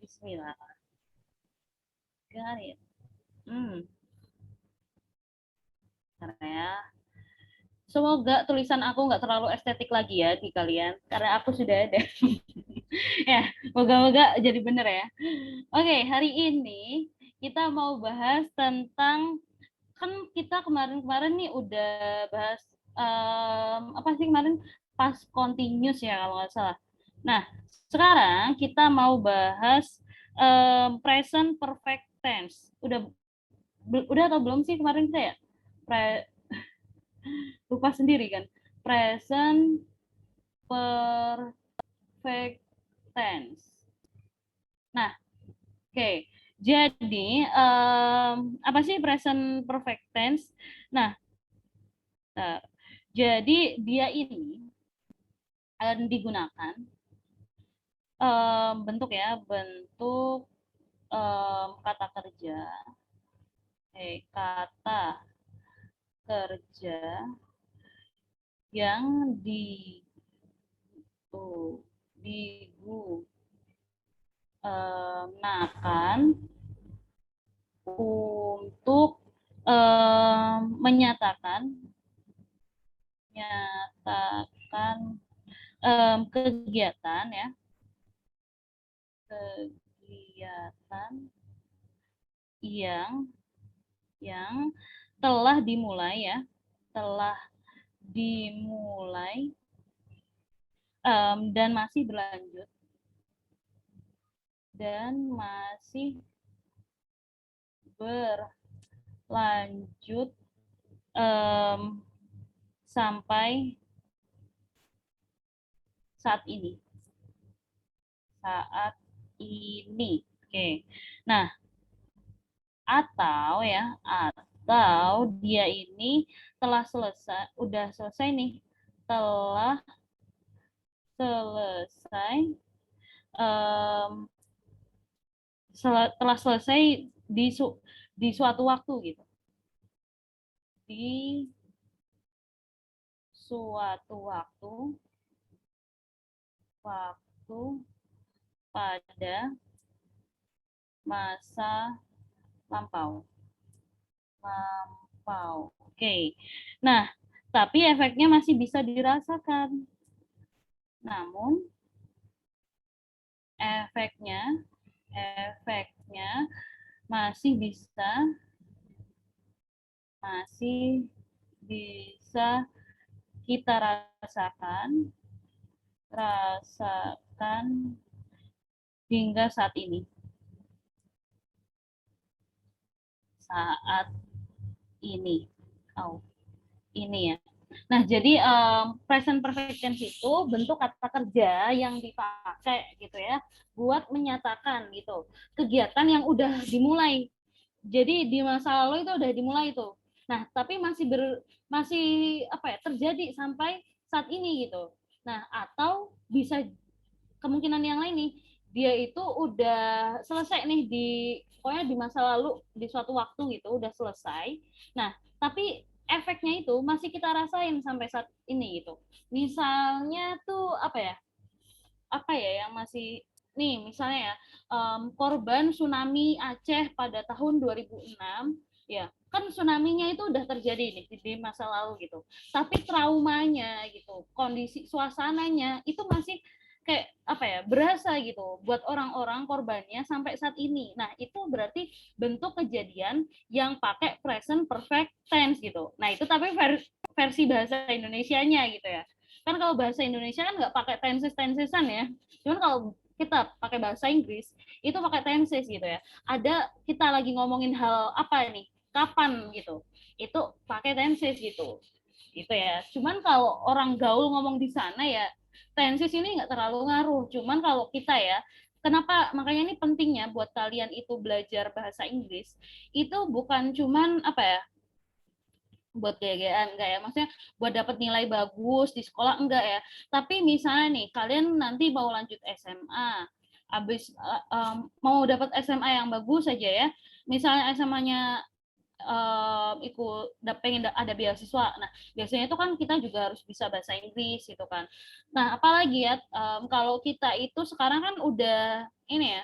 Bismillah. Got it. Hmm. Karena ya. Semoga tulisan aku nggak terlalu estetik lagi ya di kalian, karena aku sudah ada. Ya, moga-moga jadi bener ya. Oke, hari ini kita mau bahas tentang, kan kita kemarin-kemarin nih udah bahas apa sih kemarin, past continuous ya kalau nggak salah. Nah, sekarang kita mau bahas present perfect tense. Udah atau belum sih kemarin kita ya? Lupa sendiri kan. Present perfect tense. Nah, oke. Jadi apa sih present perfect tense? Nah, jadi dia ini digunakan bentuk ya, bentuk kata kerja, kata kerja yang digunakan untuk menyatakan kegiatan ya, kegiatan yang telah dimulai ya, telah dimulai dan masih berlanjut sampai saat ini. Oke. Nah, atau dia ini udah selesai nih, telah selesai di suatu waktu gitu, di suatu waktu pada masa lampau. Oke. Nah, tapi efeknya masih bisa dirasakan. Namun efeknya masih bisa kita rasakan hingga saat ini. Ini ya. Nah, jadi present perfect tense itu bentuk kata kerja yang dipakai gitu ya, buat menyatakan gitu kegiatan yang udah dimulai. Jadi di masa lalu itu udah dimulai itu. Nah, tapi masih apa ya, terjadi sampai saat ini gitu. Nah, atau bisa kemungkinan yang lain nih, dia itu udah selesai nih pokoknya di masa lalu, di suatu waktu gitu udah selesai. Nah, tapi efeknya itu masih kita rasain sampai saat ini gitu. Misalnya tuh apa ya yang masih nih, misalnya ya, korban tsunami Aceh pada tahun 2006 ya, kan tsunami-nya itu udah terjadi nih di masa lalu gitu, tapi traumanya gitu, kondisi suasananya itu masih kayak apa ya, berasa gitu buat orang-orang korbannya sampai saat ini. Nah, itu berarti bentuk kejadian yang pakai present perfect tense gitu. Nah, itu tapi versi bahasa Indonesianya gitu ya. Kan kalau bahasa Indonesia kan nggak pakai tenses-tensesan ya. Cuman kalau kita pakai bahasa Inggris itu pakai tenses gitu ya. Ada kita lagi ngomongin hal apa nih, kapan gitu, itu pakai tenses gitu ya. Cuman kalau orang gaul ngomong di sana ya, tenses ini nggak terlalu ngaruh. Cuman kalau kita ya, kenapa makanya ini pentingnya buat kalian itu belajar bahasa Inggris itu bukan cuman apa ya, buat gaya-gayaan enggak ya, maksudnya buat dapat nilai bagus di sekolah enggak ya, tapi misalnya nih kalian nanti mau lanjut SMA, habis mau dapat SMA yang bagus saja ya, misalnya SMA-nya ikut pengen ada beasiswa. Nah, biasanya itu kan kita juga harus bisa bahasa Inggris gitu kan. Nah, apalagi ya kalau kita itu sekarang kan udah ini ya,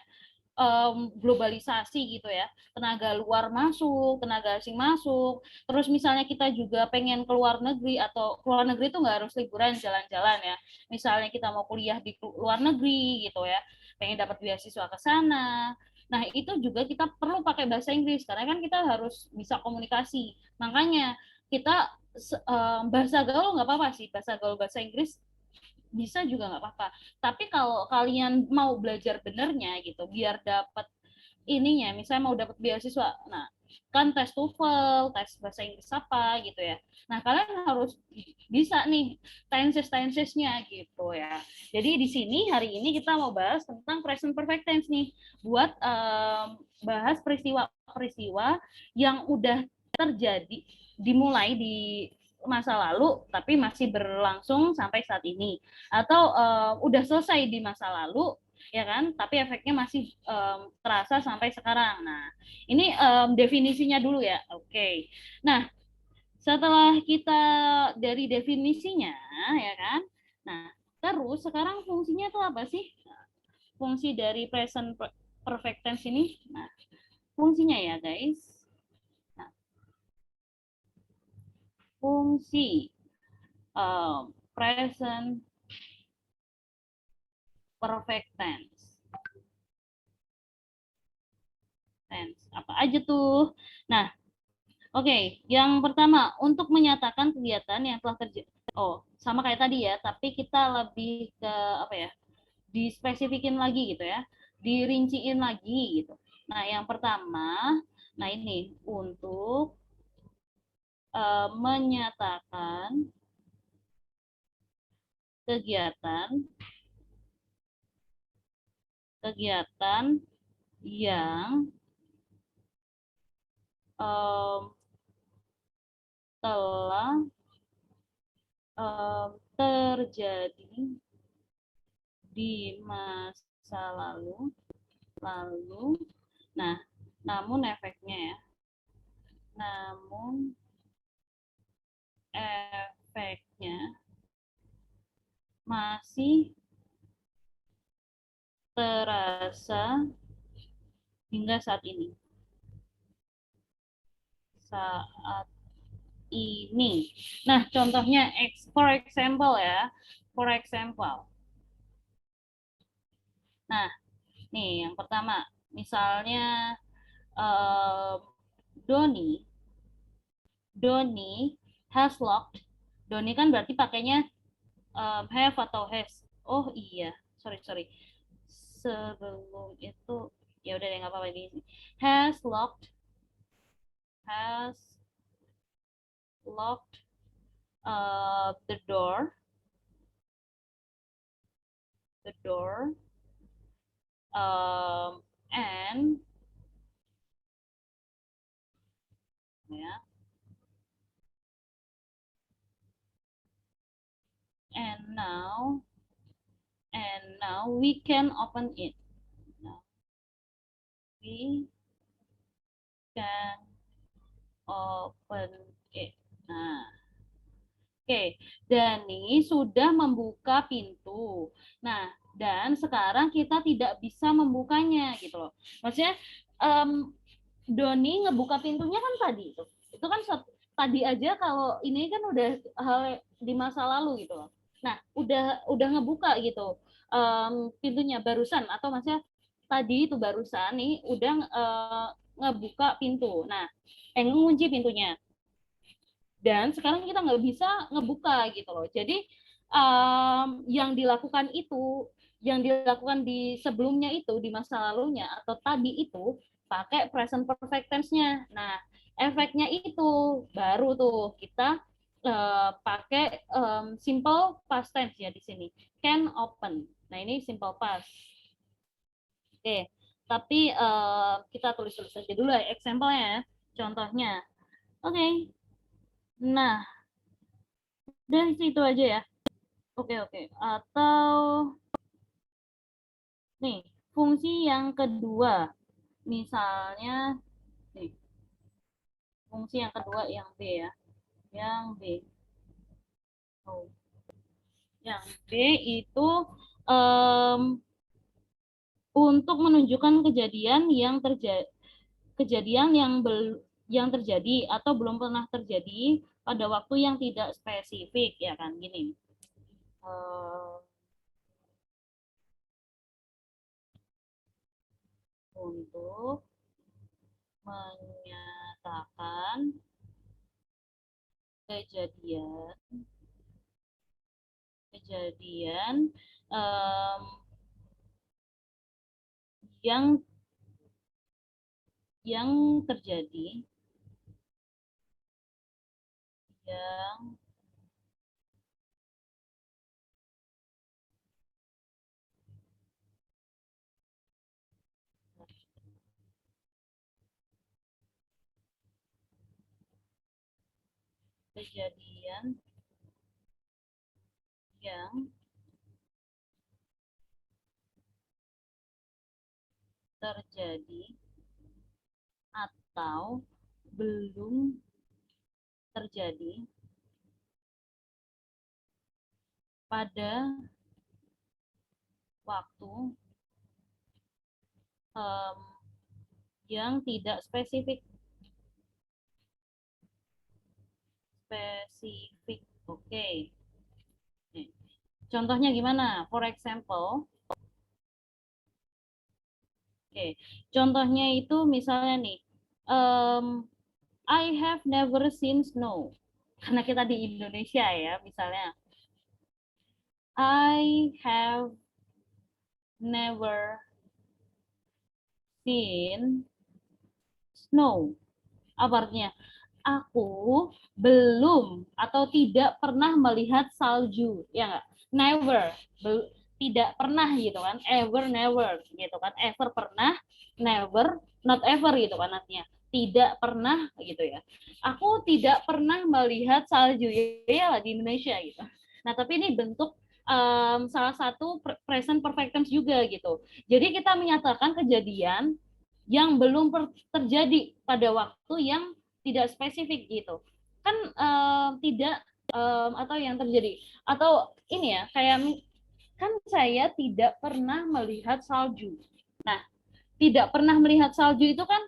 globalisasi gitu ya, tenaga luar masuk, tenaga asing masuk, terus misalnya kita juga pengen keluar negeri, atau keluar negeri itu nggak harus liburan, jalan-jalan ya, misalnya kita mau kuliah di luar negeri gitu ya, pengen dapat beasiswa ke sana. Nah, itu juga kita perlu pakai bahasa Inggris karena kan kita harus bisa komunikasi. Makanya kita bahasa gaul nggak apa-apa sih, bahasa gaul bahasa Inggris bisa juga nggak apa-apa. Tapi kalau kalian mau belajar benernya gitu, biar dapat ininya, misalnya mau dapat beasiswa, nah kan tes TOEFL, tes bahasa Inggris apa gitu ya. Nah kalian harus bisa nih tenses-tensesnya gitu ya. Jadi di sini hari ini kita mau bahas tentang present perfect tense nih, buat bahas peristiwa-peristiwa yang udah terjadi, dimulai di masa lalu tapi masih berlangsung sampai saat ini, atau udah selesai di masa lalu ya kan, tapi efeknya masih terasa sampai sekarang. Nah ini definisinya dulu ya. Oke, nah setelah kita dari definisinya ya kan, nah terus sekarang fungsinya itu apa sih, fungsi dari present perfect tense ini. Nah fungsinya ya guys, nah, fungsi present perfect tense. Tense apa aja tuh? Nah, oke, yang pertama untuk menyatakan kegiatan yang telah terjadi. Oh, sama kayak tadi ya, tapi kita lebih ke apa ya? Dispesifikin lagi gitu ya, dirinciin lagi gitu. Nah, yang pertama, nah ini untuk menyatakan kegiatan kegiatan yang um, telah terjadi di masa lalu. Nah, namun efeknya ya, namun efeknya masih terasa hingga saat ini. Saat ini. Nah, contohnya for example ya. For example. Nah, nih yang pertama, misalnya um, Doni Doni has locked. Doni kan berarti pakainya have atau has. Oh iya, sorry sorry. Sebelum itu ya udah deh nggak apa-apa di sini. Has locked the door and ya and now we can open it. Now we can open it. Nah, oke, Dani sudah membuka pintu. Nah, dan sekarang kita tidak bisa membukanya gitu loh. Maksudnya um, Doni ngebuka pintunya kan tadi itu. Itu kan tadi aja, kalau ini kan udah hal di masa lalu gitu loh. Nah, udah ngebuka gitu pintunya barusan, atau maksudnya tadi itu barusan nih udah ngebuka pintu. Nah, ngunci pintunya. Dan sekarang kita nggak bisa ngebuka gitu loh. Jadi yang dilakukan di sebelumnya itu, di masa lalunya atau tadi itu pakai present perfect tense-nya. Nah, efeknya itu baru tuh kita pakai simple past tense ya di sini. Can open. Nah, ini simple past. Oke, tapi kita tulis-tulis aja dulu ya example-nya ya, contohnya. Oke. Nah, dari situ aja ya. Oke, oke. Atau nih, fungsi yang kedua. Misalnya nih, fungsi yang kedua yang B ya. Yang B. Oh. Yang B itu um, untuk menunjukkan kejadian yang terjadi atau belum pernah terjadi pada waktu yang tidak spesifik, ya kan, gini. Untuk menyatakan kejadian um, yang terjadi yang kejadian yang terjadi atau belum terjadi pada waktu um, yang tidak spesifik. Oke. Okay. Contohnya gimana? For example, contohnya itu misalnya nih, I have never seen snow. Karena kita di Indonesia ya, misalnya, I have never seen snow. Apa artinya? Aku belum atau tidak pernah melihat salju, ya nggak? Never, tidak pernah gitu kan? Ever, never gitu kan? Ever pernah, never, not ever gitu kan artinya. Tidak pernah gitu ya. Aku tidak pernah melihat salju, ya di Indonesia gitu. Nah tapi ini bentuk salah satu present perfect tense juga gitu. Jadi kita menyatakan kejadian yang belum terjadi pada waktu yang tidak spesifik gitu kan, tidak atau yang terjadi atau ini ya kayak kan saya tidak pernah melihat salju. Nah, tidak pernah melihat salju itu kan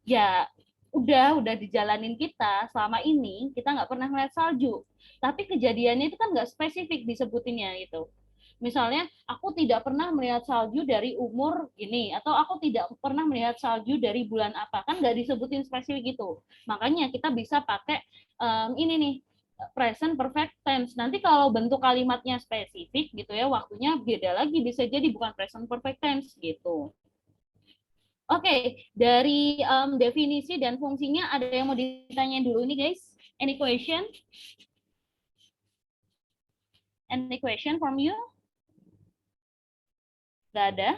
ya udah dijalanin kita selama ini kita nggak pernah melihat salju, tapi kejadiannya itu kan nggak spesifik disebutinnya gitu. Misalnya, aku tidak pernah melihat salju dari umur ini, atau aku tidak pernah melihat salju dari bulan apa, kan nggak disebutin spesifik gitu. Makanya kita bisa pakai ini nih, present perfect tense. Nanti kalau bentuk kalimatnya spesifik gitu ya, waktunya beda lagi, bisa jadi bukan present perfect tense gitu. Oke, dari definisi dan fungsinya ada yang mau ditanya dulu nih guys? Any question? Any question from you? Gak ada?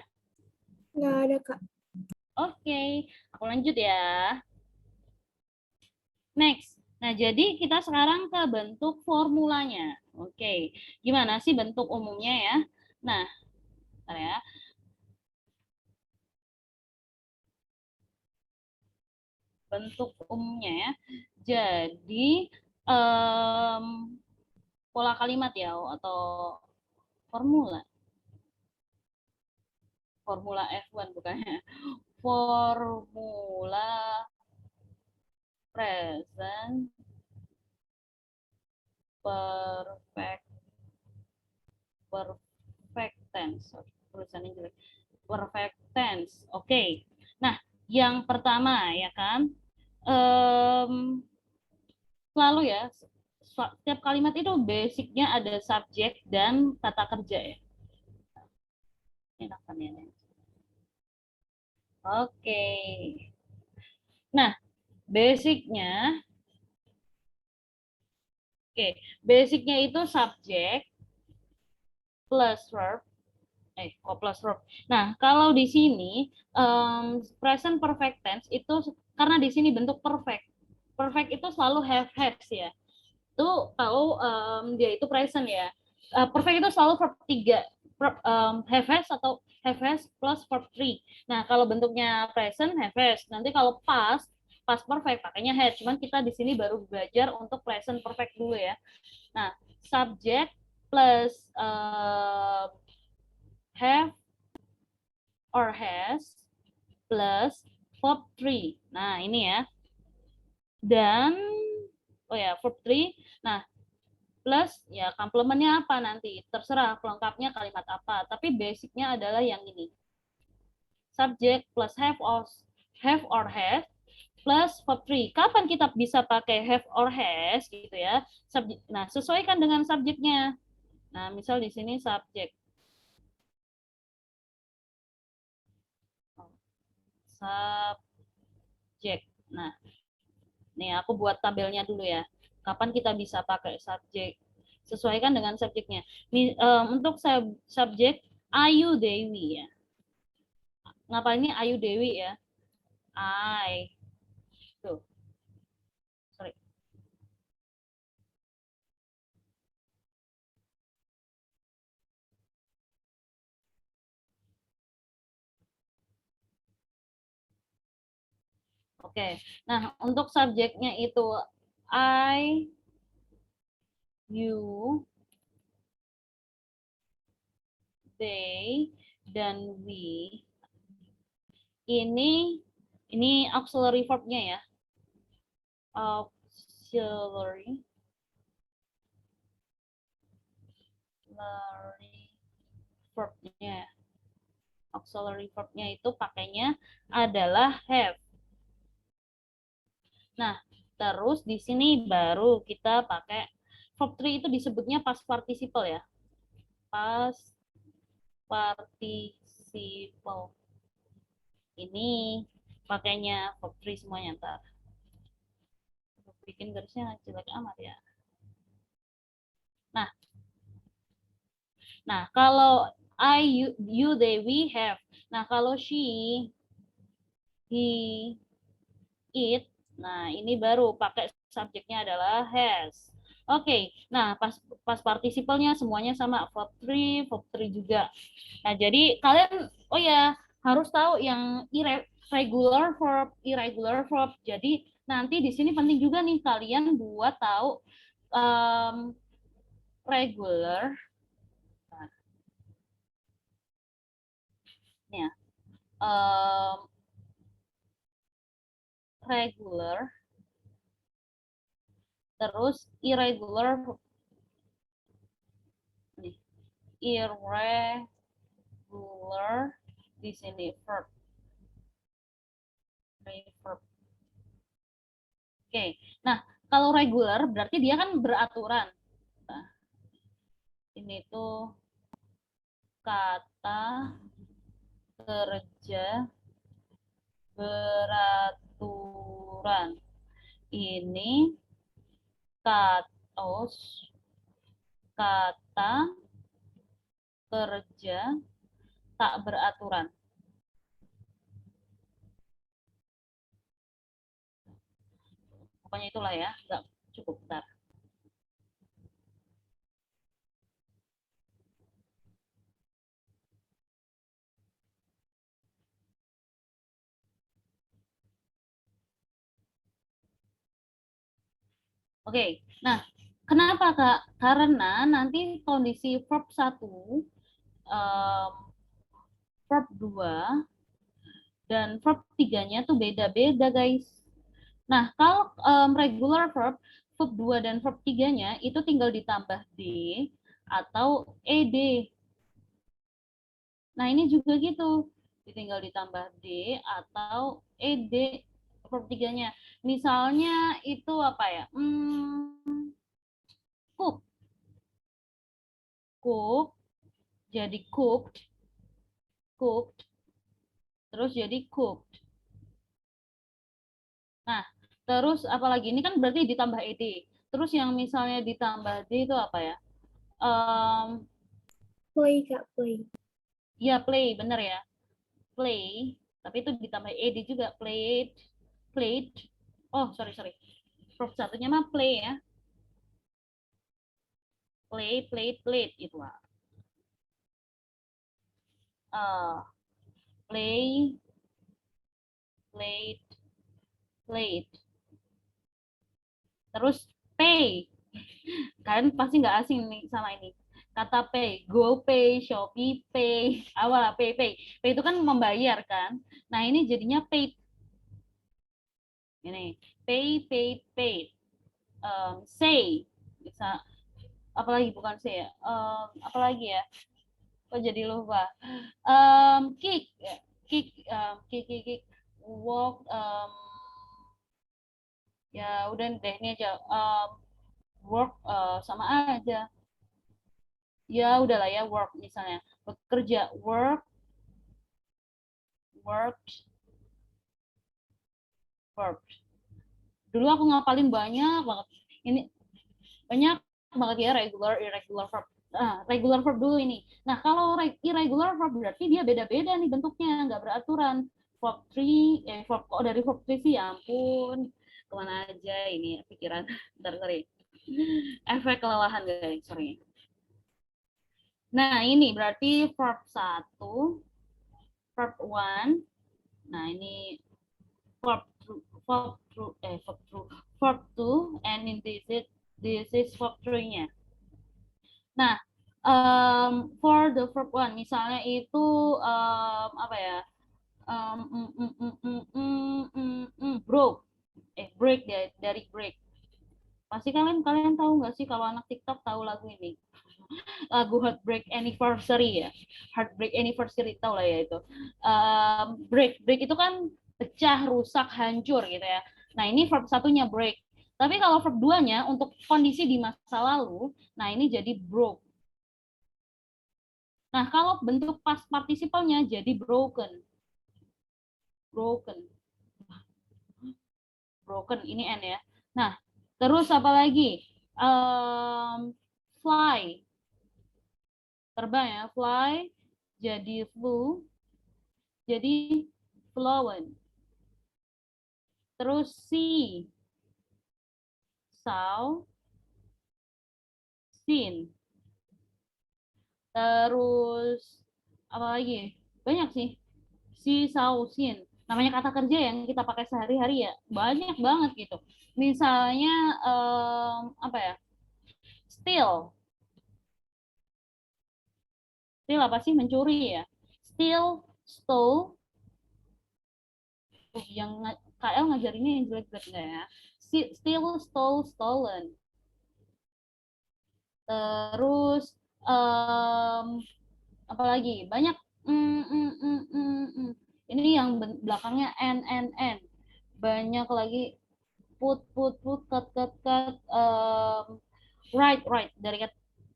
Nggak ada, Kak. Oke, aku lanjut ya. Next. Nah, jadi kita sekarang ke bentuk formulanya. Oke, gimana sih bentuk umumnya ya? Nah, bentar ya. Bentuk umumnya ya. Jadi, pola kalimat ya, atau formula. Formula F1 bukannya. Formula present perfect perfect tense. Tulisannya jelek. Perfect tense. Oke. Nah, yang pertama ya kan, selalu ya, setiap kalimat itu basicnya ada subjek dan kata kerja ya. Enakan ya. Oke. Nah, basicnya, basicnya itu subjek plus verb, plus verb. Nah, kalau di sini present perfect tense itu karena di sini bentuk perfect. Perfect itu selalu have ya. Itu kalau dia itu present ya. Perfect itu selalu verb 3. Have has atau have has plus verb 3. Nah, kalau bentuknya present have has. Nanti kalau past perfect pakainya had. Cuman kita di sini baru belajar untuk present perfect dulu ya. Nah, subject plus have or has plus verb 3. Nah, ini ya. Dan oh ya, verb 3. Nah, plus ya komplemennya apa nanti? Terserah pelengkapnya kalimat apa, tapi basicnya adalah yang ini. Subject plus have or has plus verb 3. Kapan kita bisa pakai have or has gitu ya? Nah, sesuaikan dengan subjeknya. Nah, misal di sini subjek. Subjek. Nah, nih aku buat tabelnya dulu ya. Kapan kita bisa pakai subjek? Sesuaikan dengan subjeknya. Untuk subjek Ayu Dewi ya. Ngapain ini Ayu Dewi ya? I. Tuh, sorry. Oke. Nah, untuk subjeknya itu I, you, they, dan we. Ini auxiliary verb-nya ya. Auxiliary verb-nya. Auxiliary verb-nya itu pakainya adalah have. Nah, terus di sini baru kita pakai verb 3 itu disebutnya past participle ya. Past participle. Ini pakainya verb 3 semuanya ntar. Bikin garisnya jelek amat ya. Nah, kalau I, you, they, we, have. Nah, kalau she, he, it. Nah, ini baru pakai subjeknya adalah has. Oke, nah pas partisipalnya semuanya sama verb 3 juga. Nah, jadi kalian oh ya harus tahu yang irregular verb. Jadi nanti di sini penting juga nih kalian buat tahu um, regular. Nah, ya, um, regular terus irregular nih, irregular di sini verb. Verb. Oke. Nah, kalau regular berarti dia kan beraturan. Nah, ini tuh kata kerja beraturan. Ini kata kerja tak beraturan. Pokoknya itulah ya, nggak cukup bentar. Oke, nah kenapa Kak? Karena nanti kondisi verb 1, um, verb 2, dan verb 3-nya tuh beda-beda guys. Nah, kalau regular verb, verb 2 dan verb 3-nya itu tinggal ditambah D atau ED. Nah, ini juga gitu. Tinggal ditambah D atau ED verb 3-nya. Misalnya itu apa ya? Cook. Cook jadi cooked. Cooked. Terus jadi cooked. Nah, terus apalagi ini kan berarti ditambah ed. Terus yang misalnya ditambah d itu apa ya? Play, Kak, play. Ya play, bener ya. Play, tapi itu ditambah ed juga. Played, played. Oh, sorry. Verb satunya mah play ya. Play, played, itu lah. Play, played. Terus pay. Kalian pasti nggak asing nih sama ini. Kata pay, GoPay, Shopee Pay, awal pay. Pay itu kan membayar kan. Nah, ini jadinya pay. Ini pay. Say bisa apalagi bukan say ya. Apalagi ya? Kok jadi lupa. Kick, ya. Kick, walk, ya udah deh ini aja. Work sama aja. Ya udahlah ya, work misalnya. Bekerja, work, verb. Dulu aku ngapalin banyak banget. Ini banyak banget ya regular, irregular verb. Nah, regular verb dulu ini. Nah, kalau irregular verb berarti dia beda-beda nih bentuknya, nggak beraturan. Verb 3, verb kok dari verb 3 sih, ya ampun. Kemana aja ini pikiran. Bentar, sorry. Efek kelelahan guys, sorry. Nah, ini berarti verb 1, verb 1. Nah, ini verb verb 2, and in this is verb 3-nya. Nah, for the verb 1 misalnya itu apa ya? Broke. Break dari break. Pasti kalian tahu nggak sih, kalau anak TikTok tahu lagu ini? Lagu Heartbreak Anniversary ya. Heartbreak Anniversary tahu lah ya itu. Break itu kan pecah, rusak, hancur gitu ya. Nah, ini verb satunya break. Tapi kalau verb 2-nya untuk kondisi di masa lalu, nah ini jadi broke. Nah, kalau bentuk past participalnya jadi broken. Broken ini n ya. Nah, terus apa lagi? Fly. Terbang ya, fly jadi flew, jadi flown. Terus see, saw, seen. Terus apa lagi? Banyak sih. See, saw, seen. Namanya kata kerja yang kita pakai sehari-hari ya, banyak banget gitu. Misalnya apa ya? Steal. Steal apa sih? Mencuri ya. Steal, stole. Yang KL ngajarinnya yang jelek-jelek enggak ya? Steal, stole, stolen. Terus apalagi banyak. Ini yang belakangnya n. Banyak lagi. Put, cut, write dari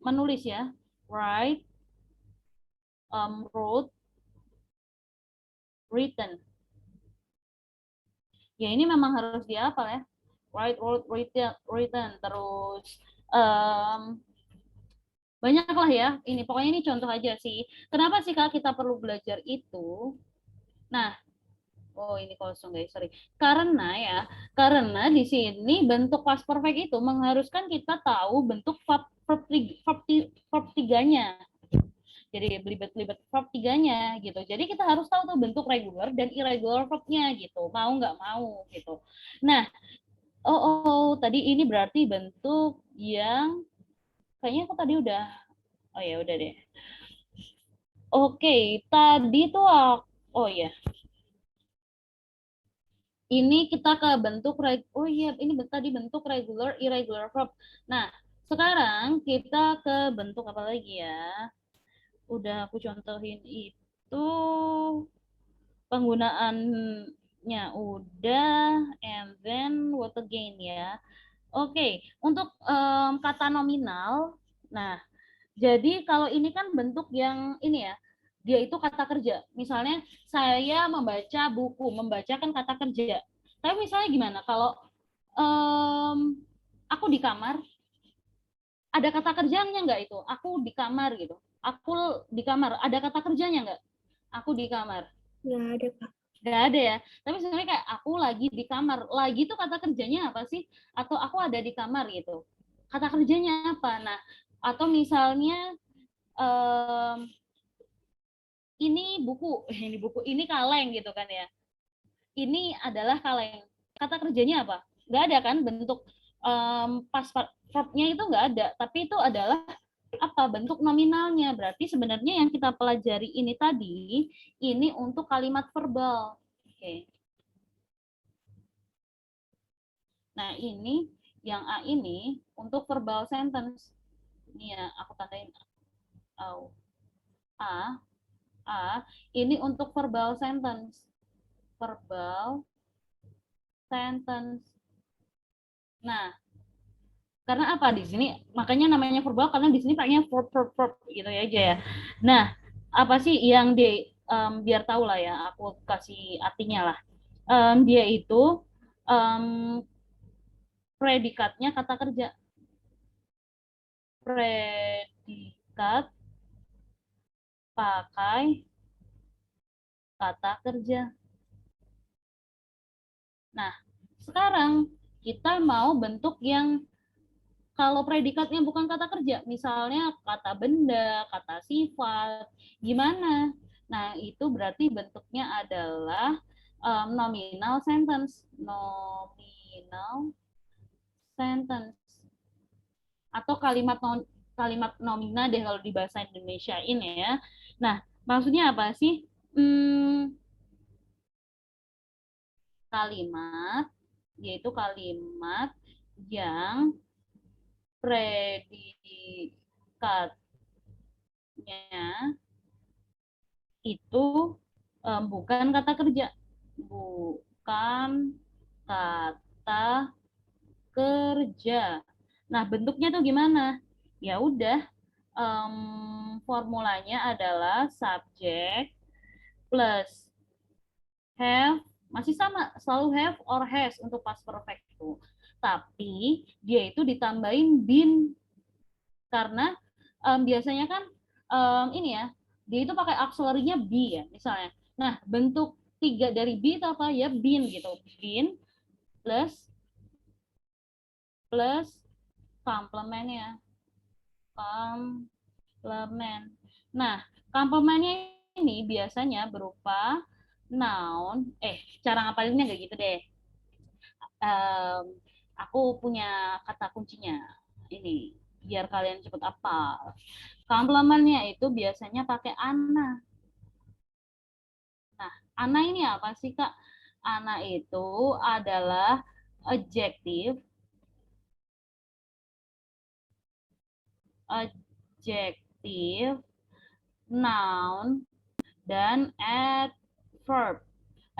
menulis ya. Write, wrote, written. Ya ini memang harus dihafal ya. Write, wrote, written. Terus banyak lah ya. Ini pokoknya ini contoh aja sih. Kenapa sih Kak kita perlu belajar itu? Nah, oh ini kosong guys, sorry. Karena di sini bentuk past perfect itu mengharuskan kita tahu bentuk verb tiganya. Jadi belibet-belibet verb tiganya gitu. Jadi kita harus tahu tuh bentuk regular dan irregular verbnya gitu. Mau nggak mau gitu. Nah, tadi ini berarti bentuk yang kayaknya aku tadi udah. Oh ya udah deh. Oke, tadi tuh oh ya. Ini kita ke bentuk ini tadi bentuk regular, irregular verb. Nah, sekarang kita ke bentuk apa lagi ya? Udah aku contohin itu penggunaannya udah, and then what again ya. Oke, untuk kata nominal. Nah, jadi kalau ini kan bentuk yang ini ya, dia itu kata kerja. Misalnya saya membaca buku, membaca kan kata kerja. Tapi misalnya gimana kalau aku di kamar, ada kata kerjanya nggak itu? Aku di kamar gitu. Aku di kamar, ada kata kerjanya nggak? Aku di kamar. Nggak ada, Kak. Nggak ada ya. Tapi sebenarnya kayak aku lagi di kamar. Lagi tuh kata kerjanya apa sih? Atau aku ada di kamar gitu. Kata kerjanya apa? Nah, atau misalnya ini buku, ini kaleng gitu kan ya. Ini adalah kaleng. Kata kerjanya apa? Nggak ada kan bentuk pas verbnya itu nggak ada. Tapi itu adalah apa bentuk nominalnya. Berarti sebenarnya yang kita pelajari ini tadi ini untuk kalimat verbal. Oke. Nah, ini yang A ini untuk verbal sentence. Ini ya, aku tandain A. A ini untuk verbal sentence. Verbal sentence. Nah, karena apa di sini? Makanya namanya verbal karena di sini pakainya verb gitu ya aja ya. Nah, apa sih yang biar tahu lah ya, aku kasih artinya lah. Dia itu um, predikatnya kata kerja. Predikat pakai kata kerja. Nah, sekarang kita mau bentuk yang kalau predikatnya bukan kata kerja, misalnya kata benda, kata sifat, gimana? Nah, itu berarti bentuknya adalah nominal sentence. Nominal sentence. Atau kalimat nomina deh kalau di bahasa Indonesia ini ya. Nah, maksudnya apa sih? Kalimat, yaitu kalimat yang predikatnya itu bukan kata kerja, bukan kata kerja. Nah, bentuknya tuh gimana? Ya udah, formulanya adalah subjek plus have, masih sama, selalu have or has untuk past perfect itu. Tapi dia itu ditambahin been karena biasanya kan ini ya, dia itu pakai auxiliary-nya be ya, misalnya. Nah, bentuk tiga dari be itu apa ya? Been gitu. Been plus plus komplemennya. Komplement. Nah, komplementnya ini biasanya berupa noun. Cara ngapalinnya kayak gitu deh. Um, aku punya kata kuncinya. Ini biar kalian cepet apa. Komplementnya itu biasanya pakai ana. Nah, ana ini apa sih, Kak? Ana itu adalah adjective, adjective, noun, dan adverb.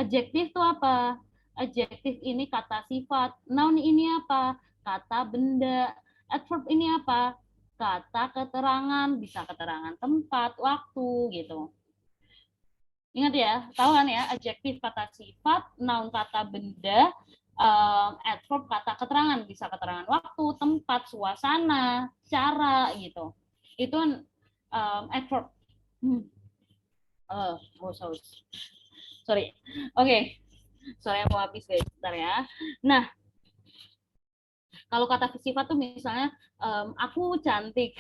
Adjektif itu apa? Adjektif ini kata sifat. Noun ini apa? Kata benda. Adverb ini apa? Kata keterangan. Bisa keterangan tempat, waktu, gitu. Ingat ya, tahu kan ya? Adjektif kata sifat, noun kata benda, adverb kata keterangan. Bisa keterangan waktu, tempat, suasana, cara, gitu. Itu adverb. Sorry. Oke. Soalnya mau habis guys, bentar ya. Nah, kalau kata sifat tuh misalnya aku cantik,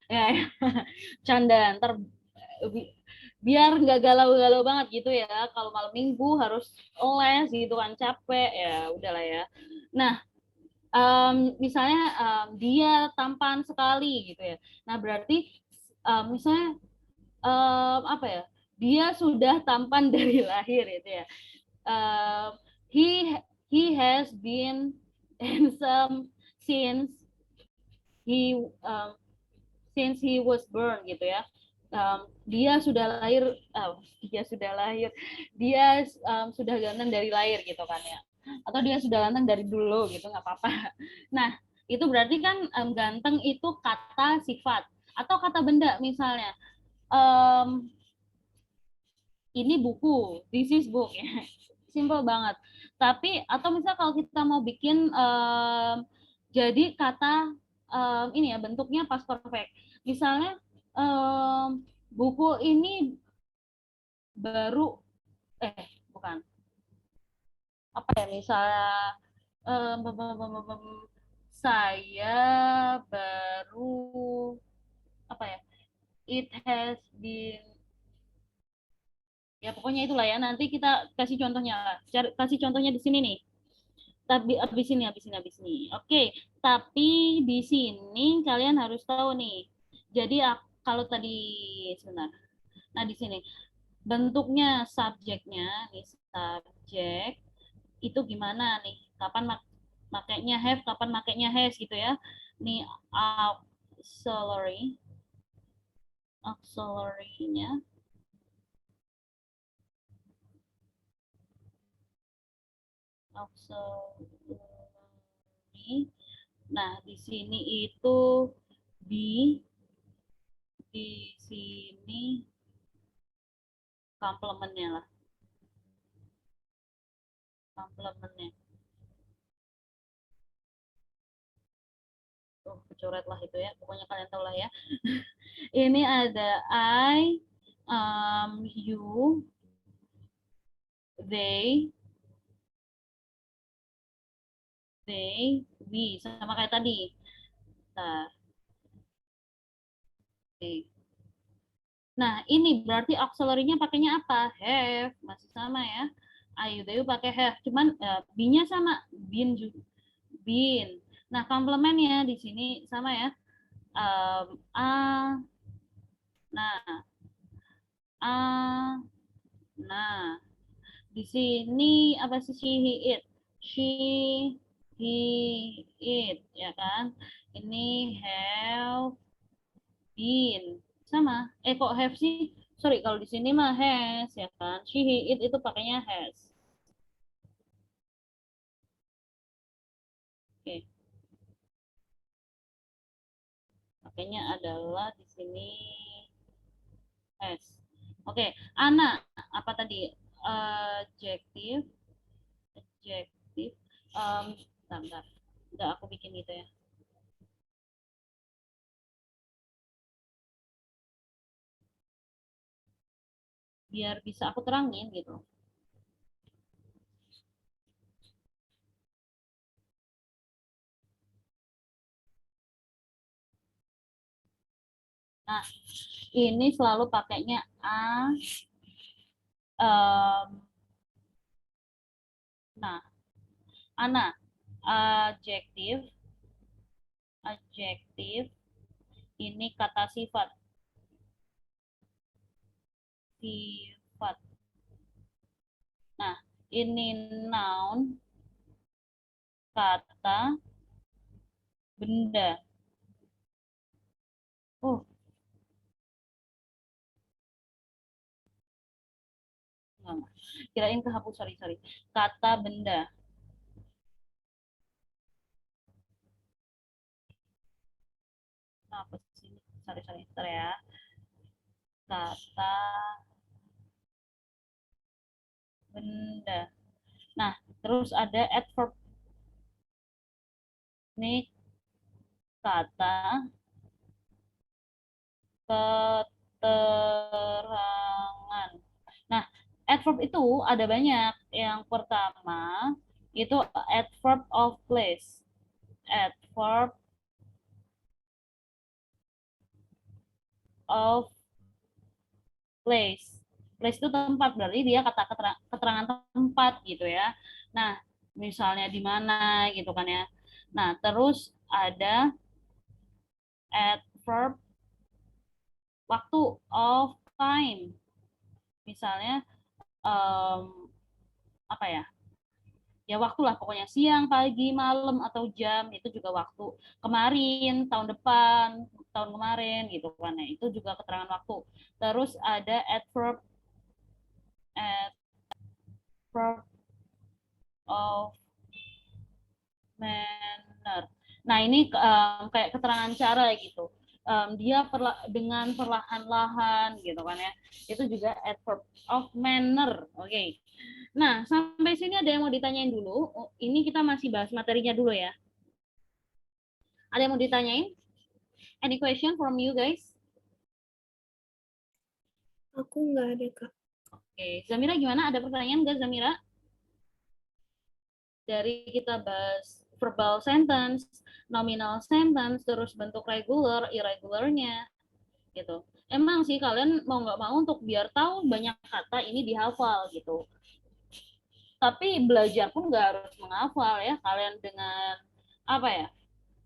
ya, ya. Canda, ntar biar nggak galau-galau banget gitu ya. Kalau malam minggu harus les gitu kan, capek ya, udahlah ya. Nah, misalnya dia tampan sekali gitu ya. Nah, berarti misalnya apa ya? Dia sudah tampan dari lahir gitu ya. Uh, he has been handsome since he since he was born gitu ya. Dia sudah lahir, dia sudah lahir, dia sudah ganteng dari lahir gitu kan ya. Atau dia sudah ganteng dari dulu gitu, nggak apa-apa. Nah, itu berarti kan ganteng itu kata sifat atau kata benda misalnya. Um, ini buku, this is book ya. Simple banget. Tapi atau misal kalau kita mau bikin jadi kata ini ya bentuknya past perfect. Misalnya buku ini baru bukan apa ya misalnya saya baru apa ya it has been ya pokoknya itulah ya nanti kita kasih contohnya lah kasih contohnya di sini nih Tapi abis ini. Oke, tapi di sini kalian harus tahu nih. Jadi kalau tadi sebentar. Nah, di sini bentuknya subjeknya, nih subjek itu gimana nih? Kapan makainya have, kapan makainya has gitu ya. Nih auxiliary, auxiliary-nya, auxiliary. Nah, di sini itu be, di sini komplemennya lah, komplemennya. Tuh, kecoret lah itu ya. Pokoknya kalian tahu lah ya. Ini ada I, you, they, we, sama kayak tadi. Nah, okay. Nah, ini berarti auxiliary-nya pakainya apa? Have, masih sama ya. I, you, they pakai have, cuman be-nya sama, been. Nah, komplemennya di sini sama ya. A, nah, a, nah. Di sini apa sih she, he, it? She, he, it, ya kan? Ini have been. Sama. Kok have sih? Sorry, kalau di sini mah has, ya kan? She, he, it itu pakainya has. Oke. Pakainya adalah di sini has. Oke. Ana, apa tadi? Adjective, adjective. Bentar. Enggak, aku bikin gitu ya. Biar bisa aku terangin gitu. Nah, ini selalu pakainya a. Nah, Ana, adjektif, adjektif, ini kata sifat, sifat. Nah, ini noun, kata, benda. Oh, enggak. Kirain kehapus, sorry. Kata, benda. Nah, apa sih? Sorry ya. Kata, benda. Nah, terus ada adverb. Ini kata, keterangan. Nah, adverb itu ada banyak. Yang pertama itu adverb of place. Adverb of place. Place itu tempat, berarti dia kata keterangan tempat gitu ya. Nah, misalnya di mana gitu kan ya. Nah, terus ada adverb waktu of time. Misalnya apa ya? Ya waktu lah pokoknya siang, pagi, malam atau jam itu juga waktu. Kemarin, tahun depan, tahun kemarin gitu kan ya. Itu juga keterangan waktu. Terus ada adverb of manner. Nah, ini kayak keterangan cara gitu. Dia dengan perlahan-lahan gitu kan ya. Itu juga adverb of manner. Oke. Okay. Nah, sampai sini ada yang mau ditanyain dulu. Oh, ini kita masih bahas materinya dulu ya. Ada yang mau ditanyain? Any question from you guys? Aku nggak ada, Kak. Oke, Zamira gimana? Ada pertanyaan nggak, Zamira? Dari kita bahas verbal sentence, nominal sentence, terus bentuk regular, irregularnya, gitu. Emang sih kalian mau nggak mau untuk biar tahu banyak kata ini dihafal gitu. Tapi belajar pun nggak harus menghafal ya. Kalian dengan apa ya?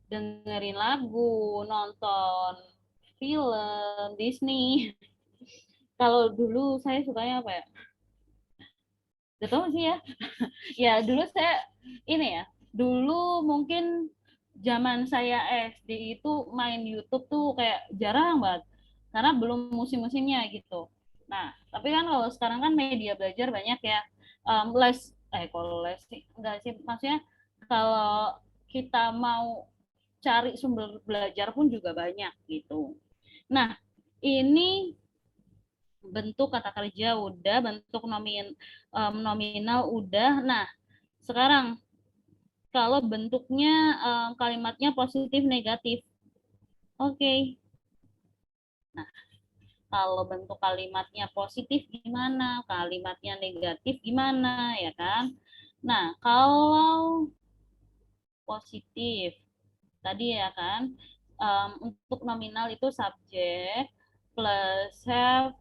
Dengerin lagu, nonton film Disney. Kalau dulu saya sukanya apa ya? Gak tau sih ya. Ya dulu saya ini ya. Dulu mungkin zaman saya SD itu main YouTube tuh kayak jarang banget. Karena belum musim-musimnya gitu. Nah, tapi kan kalau sekarang kan media belajar banyak ya. Les, kalau les sih, enggak sih. Maksudnya kalau kita mau cari sumber belajar pun juga banyak gitu. Nah, ini bentuk kata kerja udah, bentuk nominal udah. Nah, sekarang kalau bentuknya kalimatnya positif negatif. Oke. Okay. Nah, kalau bentuk kalimatnya positif gimana? Kalimatnya negatif gimana, ya kan? Nah, kalau positif tadi ya kan, untuk nominal itu subjek plus have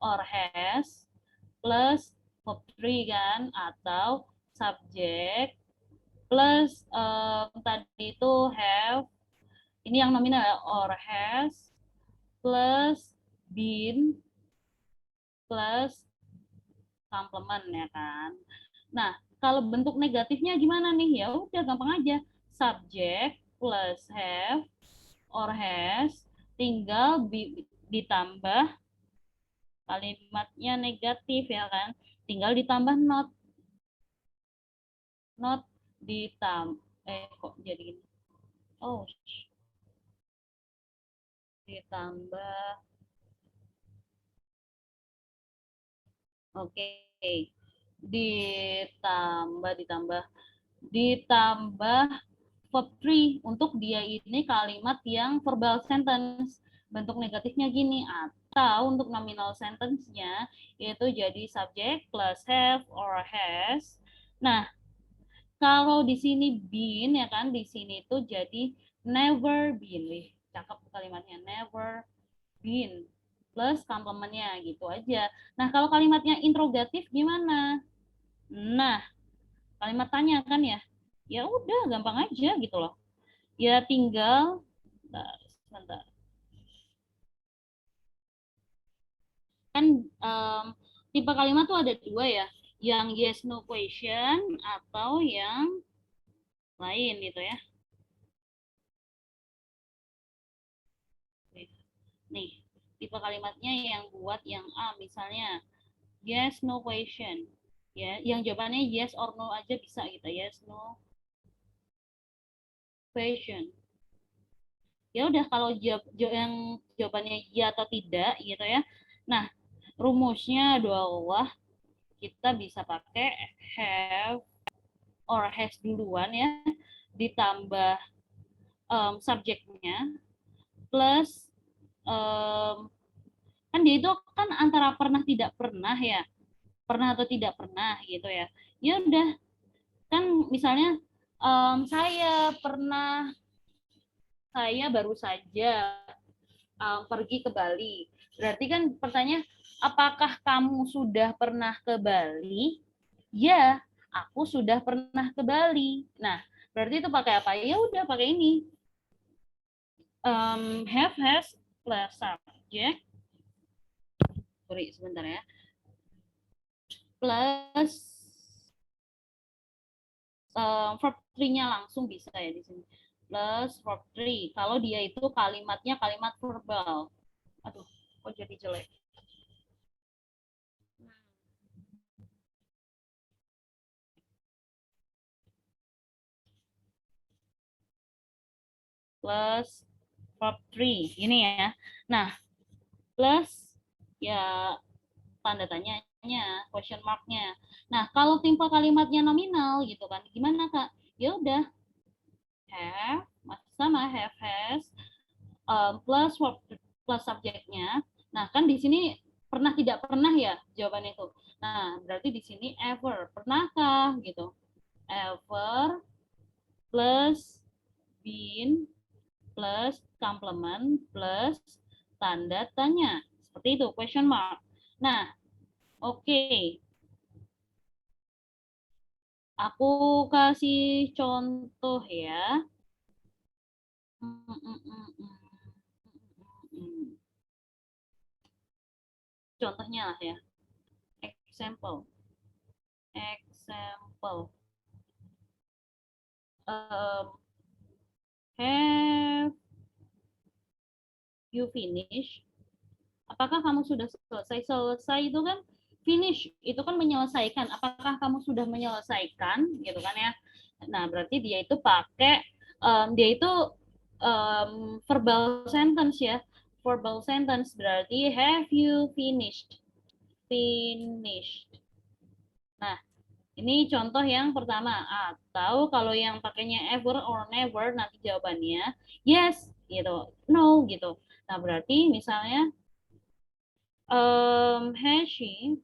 or has plus verb 3 kan, atau subjek plus tadi itu have, ini yang nominal ya, or has plus been plus complement ya kan. Nah, kalau bentuk negatifnya gimana nih? Ya udah gampang aja. Subjek plus have or has tinggal ditambah kalimatnya negatif ya kan. Tinggal ditambah not. Not kok jadi gini. Oh, ditambah. Oke. Ditambah ditambah verb 3 untuk dia ini kalimat yang verbal sentence. Bentuk negatifnya gini, atau untuk nominal sentence-nya itu jadi subject plus have or has. Nah, kalau di sini been ya kan, di sini tuh jadi never been. Wih, cakep kalimatnya, never been plus komplementnya gitu aja. Nah, kalau kalimatnya interrogatif gimana? Nah, kalimat tanya kan ya. Ya udah gampang aja gitu loh. Ya tinggal sebentar. Kan tipe kalimat tuh ada dua ya, yang yes no question atau yang lain gitu ya. Nih, tipe kalimatnya yang buat yang A misalnya yes no question, ya, yang jawabannya yes or no aja bisa gitu, yes no question. Ya udah kalau yang jawabannya ya atau tidak gitu ya. Nah, rumusnya adalah kita bisa pakai have or has duluan ya, ditambah subjeknya plus kan dia itu kan antara pernah tidak pernah ya, pernah atau tidak pernah gitu ya. Ya udah, kan misalnya saya baru saja pergi ke Bali. Berarti kan pertanyaan, apakah kamu sudah pernah ke Bali? Ya, aku sudah pernah ke Bali. Nah, berarti itu pakai apa? Ya udah pakai ini. Have, has plus subject. Sorry, sebentar ya. Plus verb 3-nya langsung bisa ya di sini. Plus verb 3. Kalau dia itu kalimatnya kalimat verbal. Aduh, kok jadi jelek. Plus verb 3 ini ya. Nah, plus ya tanda tanyanya, question marknya. Nah, kalau tipe kalimatnya nominal gitu kan, gimana Kak? Ya udah, have masih sama, have, has, plus verb plus subjeknya. Nah, kan di sini pernah tidak pernah ya jawabannya itu. Nah, berarti di sini ever, pernahkah gitu. Ever plus been plus complement plus tanda tanya. Seperti itu, question mark. Nah, oke. Aku kasih contoh ya. Contohnya lah ya. Example. Example. Have you finished? Apakah kamu sudah selesai? Selesai itu kan finish, itu kan menyelesaikan. Apakah kamu sudah menyelesaikan, gitu kan ya? Nah, berarti dia itu pakai dia itu verbal sentence ya. Verbal sentence berarti have you finished? Finished. Nah, ini contoh yang pertama. Atau kalau yang pakainya ever or never nanti jawabannya yes gitu, no gitu. Nah, berarti misalnya has she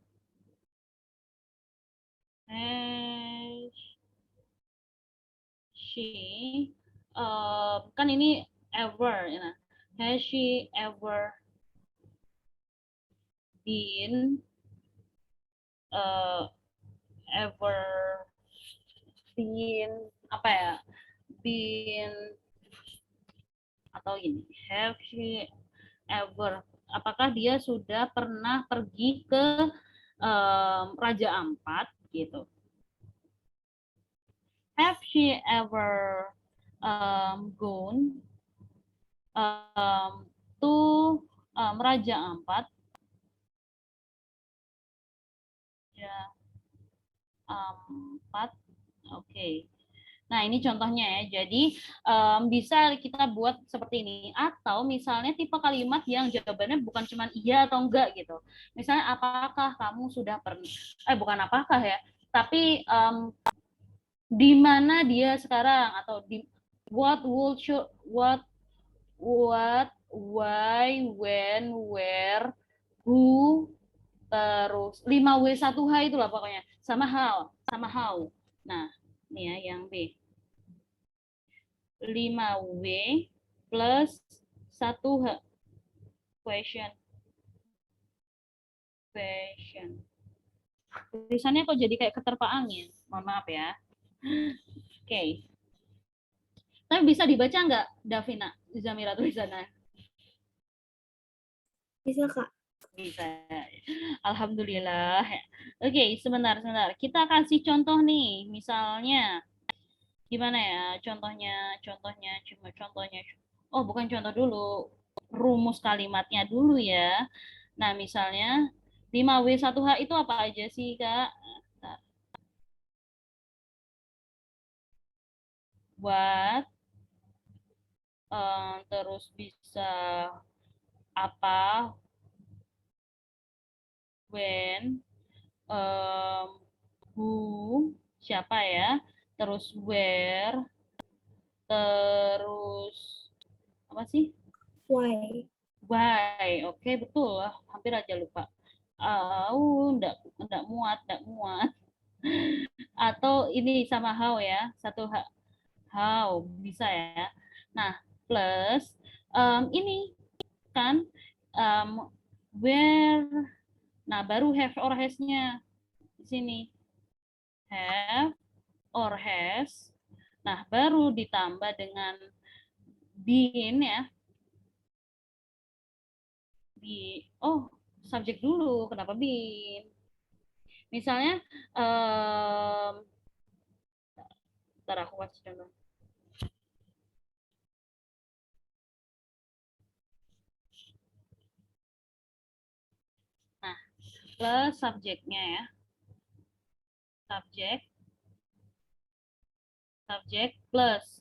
kan ini ever ya. Has she ever been uh, ever been apa ya? Been atau ini have she ever, apakah dia sudah pernah pergi ke Raja Ampat gitu. Have she ever gone to Raja Ampat? Ya, Ampat. Oke. Okay. Nah, ini contohnya ya. Jadi, bisa kita buat seperti ini. Atau misalnya tipe kalimat yang jawabannya bukan cuma iya atau enggak gitu. Misalnya, apakah kamu sudah pernah, bukan apakah ya, tapi di mana dia sekarang, atau di what would you, what, why, when, where, who, terus 5W1H itulah pokoknya. Sama how. Nah, ini ya yang B. 5W plus 1H. Question. Tulisannya kok jadi kayak keterpa angin. Mohon maaf ya. Oke. Okay. Tapi bisa dibaca nggak, Davina, Zamira tulisannya? Bisa, Kak. Bisa. Alhamdulillah. Oke, okay, sebentar. Kita kasih contoh nih. Misalnya, gimana ya contohnya. Oh, bukan contoh dulu. Rumus kalimatnya dulu ya. Nah, misalnya 5W1H itu apa aja sih, Kak? What, terus bisa apa, when, who, siapa ya, terus where, terus apa sih? Why? Why. Oke, betul. Hampir aja lupa. Enggak muat. Atau ini sama how ya, satu how bisa ya. Nah, plus ini kan where. Nah, baru have or has-nya di sini. Have or has. Nah, baru ditambah dengan been ya. Oh, subjek dulu. Kenapa been? Misalnya, ntar aku kasih contoh. Nah, plus subjeknya ya. Subjek plus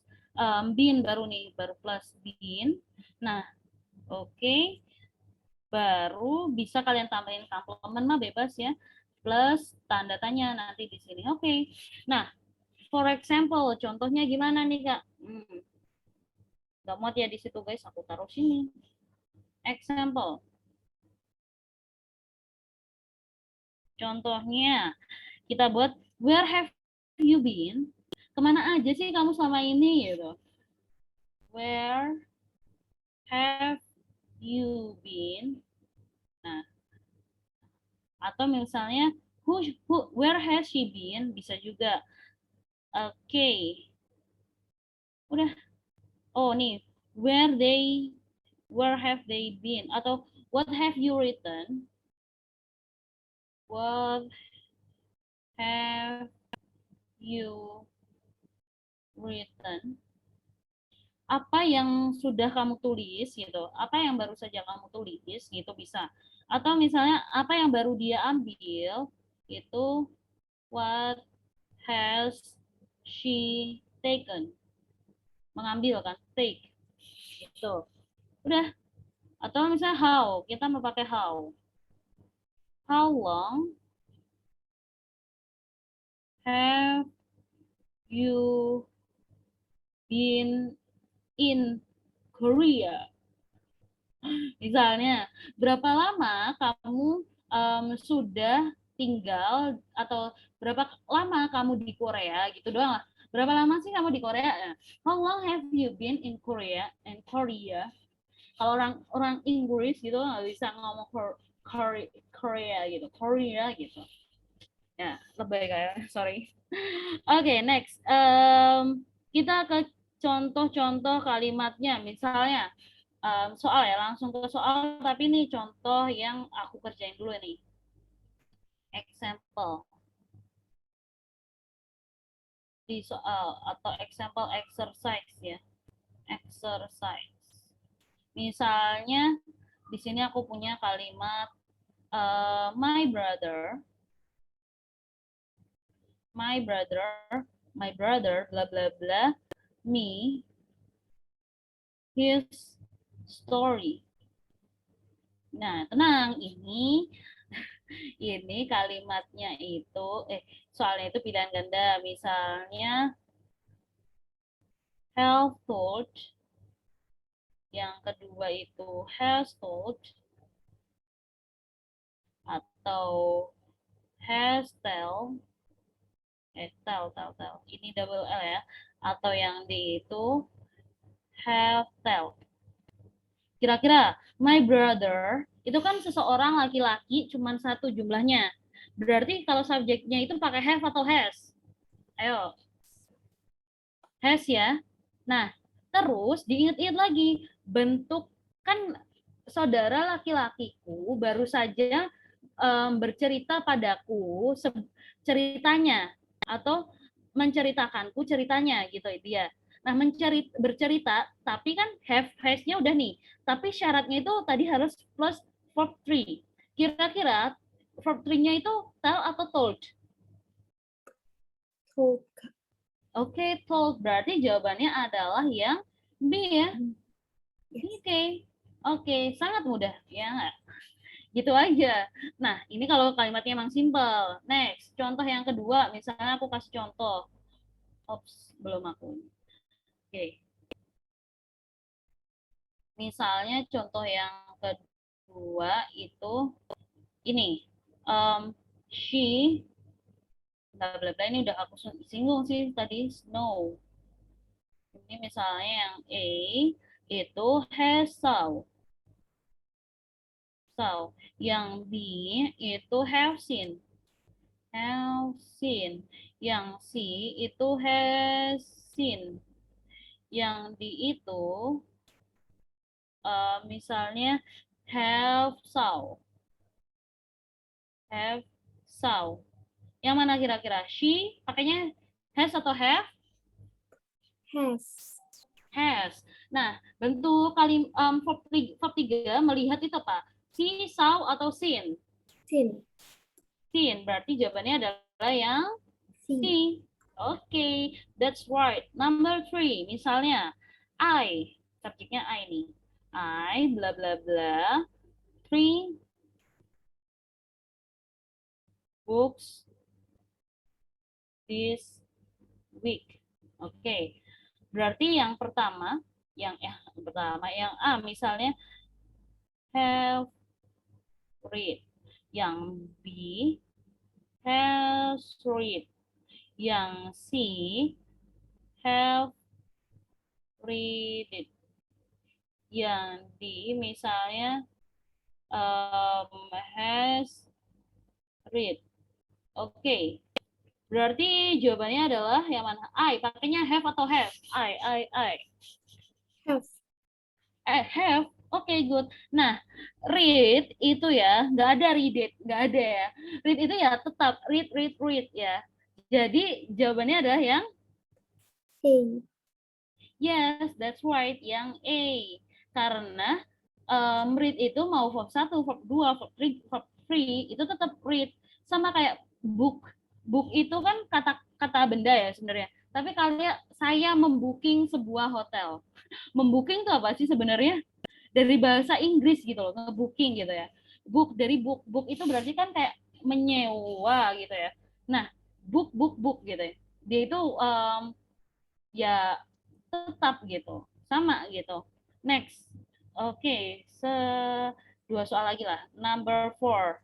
been baru nih, baru plus been. Nah, oke. Okay. Baru bisa kalian tambahin komplement mah bebas ya. Plus tanda tanya nanti di sini. Oke. Okay. Nah, for example, contohnya gimana nih, Kak? Gak muat ya di situ, guys. Aku taruh sini. Example. Contohnya, kita buat where have you been? Kemana aja sih kamu selama ini gitu? Where have you been? Nah, atau misalnya where has she been? Bisa juga. Oke. Udah. Oh, nih. Where have they been? Atau what have you written? What have you written? Apa yang sudah kamu tulis gitu, apa yang baru saja kamu tulis gitu bisa. Atau misalnya apa yang baru dia ambil itu what has she taken? Mengambil kan, take gitu. Udah. Atau misalnya how, kita mau pakai how. How long have you been in Korea? Misalnya, berapa lama kamu sudah tinggal atau berapa lama kamu di Korea gitu doang lah. Berapa lama sih kamu di Korea? How long have you been in Korea? In Korea. Kalau orang orang Inggris gitu nggak bisa ngomong Korea gitu, Korea gitu. Ya, lebay kayak, sorry. Oke, next. Kita ke contoh-contoh kalimatnya. Misalnya, soal ya, langsung ke soal. Tapi ini contoh yang aku kerjain dulu nih. Example di soal atau example exercise ya. Exercise. Misalnya, di sini aku punya kalimat my brother, my brother, my brother, bla bla bla, me, his story. Nah, tenang, ini kalimatnya itu soalnya itu pilihan ganda. Misalnya have told, yang kedua itu has told atau has tell, tell. Ini double L ya. Atau yang D itu have tell. Kira-kira my brother itu kan seseorang laki-laki cuman satu jumlahnya. Berarti kalau subjeknya itu pakai have atau has? Ayo, has ya. Nah, terus diingat-ingat lagi, bentuk kan saudara laki-lakiku baru saja bercerita padaku ceritanya atau menceritakanku ceritanya gitu dia. Nah, bercerita, tapi kan have has-nya udah nih. Tapi syaratnya itu tadi harus plus verb 3. Kira-kira verb 3-nya itu tell atau told? Told. Oke, told. Berarti jawabannya adalah yang B ya. Yes. Oke. Oke, sangat mudah ya nggak? Gitu aja. Nah, ini kalau kalimatnya emang simple. Next, contoh yang kedua, misalnya aku kasih contoh. Ops, belum aku. Oke. Misalnya contoh yang kedua itu ini. She bla bla bla, ini udah aku singgung sih tadi, snow. Ini misalnya yang A itu has saw. So, yang B itu have seen. Have seen. Yang C itu has seen. Yang D itu misalnya have saw. Have saw. Yang mana kira-kira? She pakainya has atau have? Has. Has. Nah, bentuk verb 3 melihat itu apa? See, saw, atau seen? Seen. Seen. Berarti jawabannya adalah yang C. See. Okay, that's right. Number 3, misalnya I, subjeknya I nih. I bla bla bla 3 books this week. Oke, okay. Berarti yang pertama, yang A misalnya have read, yang B has read, yang C have read it, yang D misalnya has read. Oke. Berarti jawabannya adalah yang mana? I. Pakainya have atau has? I. Have. Have. Oke, good. Nah, read itu ya, nggak ada read it, nggak ada ya. Read itu ya tetap read ya. Jadi jawabannya adalah yang A. yes, that's right, yang A. Karena read itu mau verb 1, verb 2, verb 3 itu tetap read. Sama kayak book. Book itu kan kata benda ya sebenarnya. Tapi kalian saya membooking sebuah hotel. Membooking itu apa sih sebenarnya? Dari bahasa Inggris gitu loh, ngebooking gitu ya. Book dari book itu berarti kan kayak menyewa gitu ya. Nah, book gitu ya. Dia itu ya tetap gitu, sama gitu. Next, oke, dua soal lagi lah. Number 4,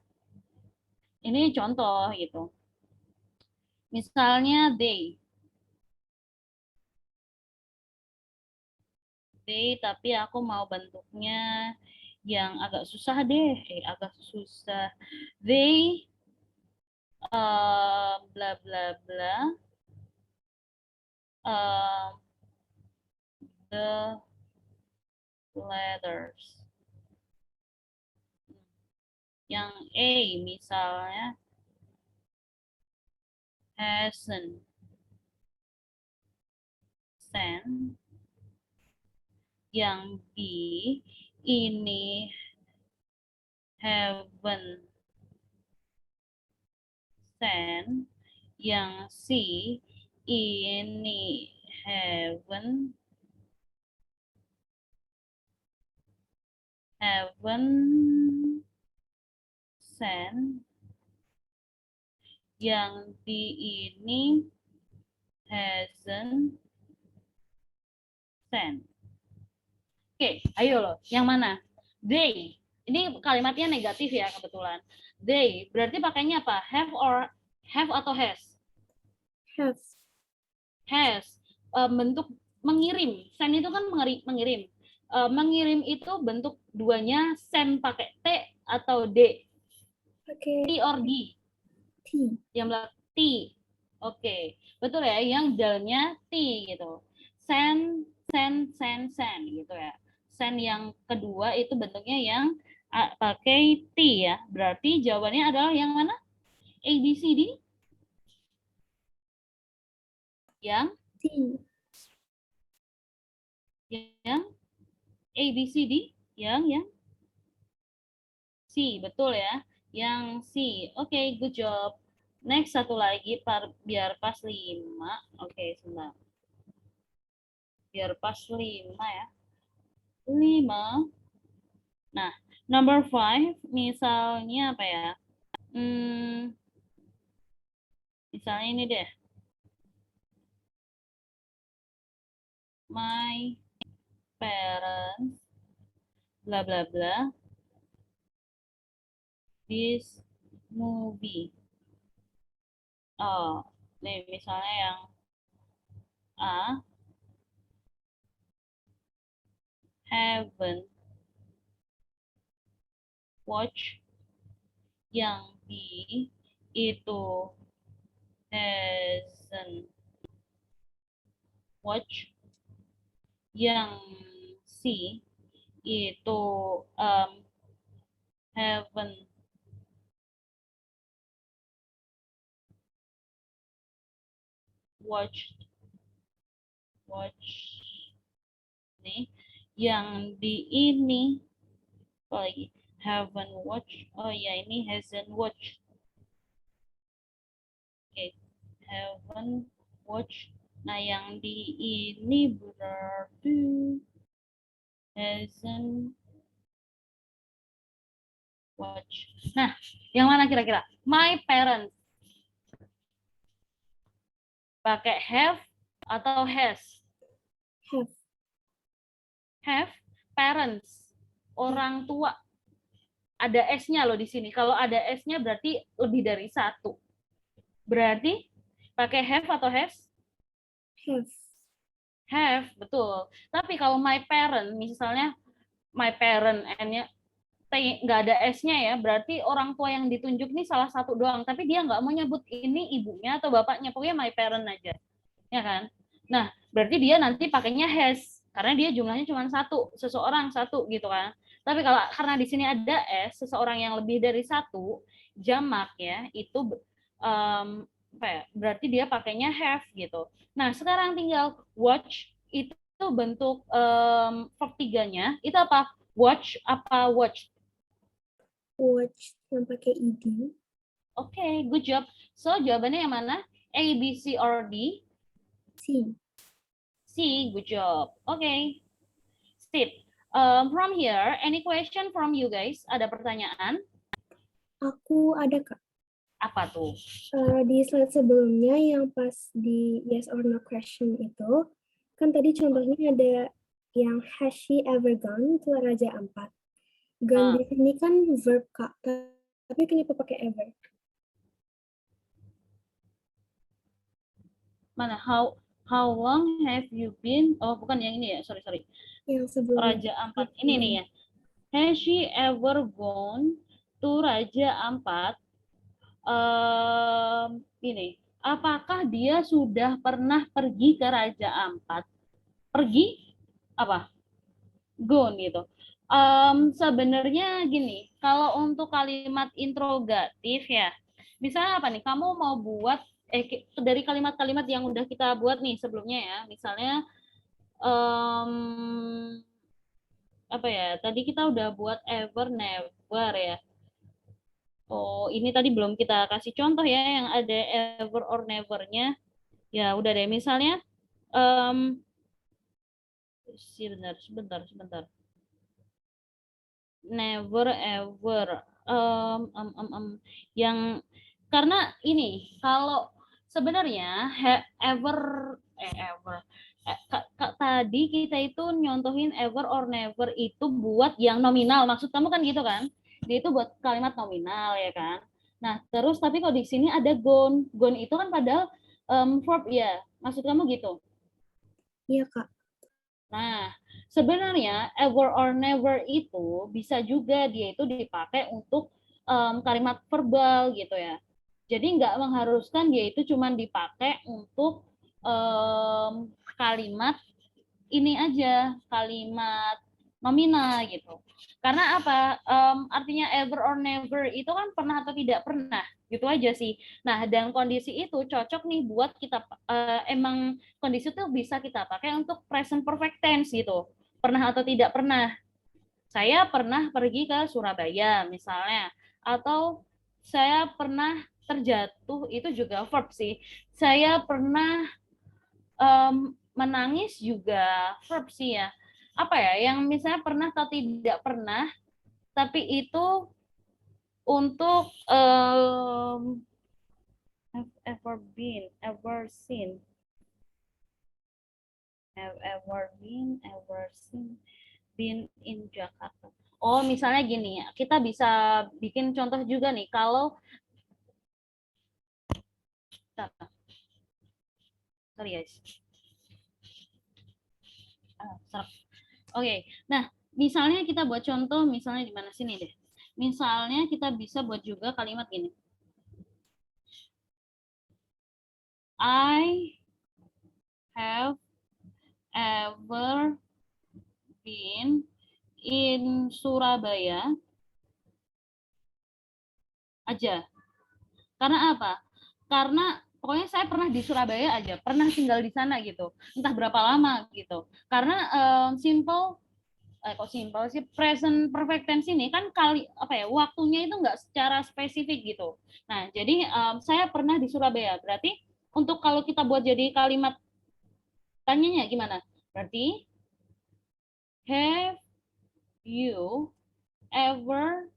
ini contoh gitu. Misalnya they, tapi aku mau bentuknya yang agak susah deh, agak susah. They bla bla bla the letters. Yang A misalnya hasn't sent. Yang B ini haven't sent. Yang C ini haven't sent. Yang D ini hasn't sent. Oke, ayo loh. Yang mana? They. Ini kalimatnya negatif ya kebetulan. They berarti pakainya apa? Have atau has? Have. Has. Bentuk mengirim. Send itu kan mengirim. Mengirim itu bentuk duanya send pakai T atau D. Pakai T or D. T. Yang belakang T. Oke, betul ya. Yang dalnya T gitu. Send gitu ya. Send yang kedua itu bentuknya yang pakai T ya. Berarti jawabannya adalah yang mana? A, B, C, D? Yang T. yang A, B, C, D? Yang C, betul ya. Yang C. Oke, good job. Next satu lagi biar pas 5. Oke, sebentar. Biar pas 5 ya. 5. Nah, number 5 misalnya apa ya? Misalnya ini deh. My parents bla bla bla this movie. Oh, nih misalnya yang A haven't watch, yang B itu hasn't watch, yang C itu haven't watched nih, yang di ini apa lagi haven't watched, oh ya ini hasn't watched. Oke, haven't watched. Nah, yang di ini berarti hasn't watched. Nah, yang mana kira-kira? My parents. Pakai have atau has? Have. Have. Parents. Orang tua. Ada S-nya loh di sini. Kalau ada S-nya berarti lebih dari satu. Berarti pakai have atau has? Have. Have, betul. Tapi kalau my parent, misalnya my parent N-nya nggak ada S-nya ya, berarti orang tua yang ditunjuk nih salah satu doang, tapi dia nggak mau nyebut ini ibunya atau bapaknya, pokoknya my parent aja, ya kan? Nah, berarti dia nanti pakainya has, karena dia jumlahnya cuma satu, seseorang satu gitu kan. Tapi kalau karena di sini ada S, seseorang yang lebih dari satu, jamak ya, itu apa ya, berarti dia pakainya have gitu. Nah, sekarang tinggal watch, itu bentuk verb tiganya, itu apa? Watch apa watch? Watch yang pakai ed. Oke, good job. So, jawabannya yang mana? A, B, C, or D? C. C, good job. Okay. Steve, from here, any question from you guys? Ada pertanyaan? Aku ada, Kak. Apa tuh? Di slide sebelumnya yang pas di yes or no question itu, kan tadi contohnya ada yang has she ever gone, itu Raja Ampat. Gone di sini kan verb, Kak. Tapi kenapa pakai ever? Mana? How long have you been? Oh, bukan yang ini ya. Sorry. Yang sebelumnya. Raja Ampat. Ini nih ya. Has she ever gone to Raja Ampat? Ini. Apakah dia sudah pernah pergi ke Raja Ampat? Pergi apa? Gone gitu. Sebenarnya gini, kalau untuk kalimat interrogatif ya, misalnya apa nih? Kamu mau buat dari kalimat-kalimat yang udah kita buat nih sebelumnya ya, misalnya apa ya? Tadi kita udah buat ever, never ya. Oh, ini tadi belum kita kasih contoh ya yang ada ever or never-nya. Ya udah deh, misalnya sebentar. Never ever yang karena ini kalau sebenarnya ever ever tadi kita itu nyontohin ever or never itu buat yang nominal, maksud kamu kan gitu kan, dia itu buat kalimat nominal ya kan. Nah terus tapi kalau di sini ada gone itu kan padahal verb ya, maksud kamu gitu. Iya, Kak. Nah, sebenarnya ever or never itu bisa juga dia itu dipakai untuk kalimat verbal gitu ya. Jadi nggak mengharuskan dia itu cuma dipakai untuk kalimat ini aja, kalimat nominal gitu. Karena apa? Artinya ever or never itu kan pernah atau tidak pernah, gitu aja sih. Nah, dan kondisi itu cocok nih buat kita emang kondisi itu bisa kita pakai untuk present perfect tense gitu. Pernah atau tidak pernah. Saya pernah pergi ke Surabaya misalnya, atau saya pernah terjatuh, itu juga verb sih. Saya pernah menangis juga verb sih ya. Apa ya, yang misalnya pernah atau tidak pernah, tapi itu untuk have ever been, ever seen, have ever seen, been in Jakarta. Oh, misalnya gini ya, kita bisa bikin contoh juga nih, kalau sorry guys. Oke, nah misalnya kita buat contoh, misalnya di mana sini deh. Misalnya kita bisa buat juga kalimat gini. I have ever been in Surabaya aja. Karena apa? Karena pokoknya saya pernah di Surabaya aja, pernah tinggal di sana gitu. Entah berapa lama gitu. Karena kok simple sih, present perfect tense ini kan kali apa ya, waktunya itu nggak secara spesifik gitu. Nah, jadi saya pernah di Surabaya. Berarti untuk kalau kita buat jadi kalimat tanyanya gimana? Berarti have you ever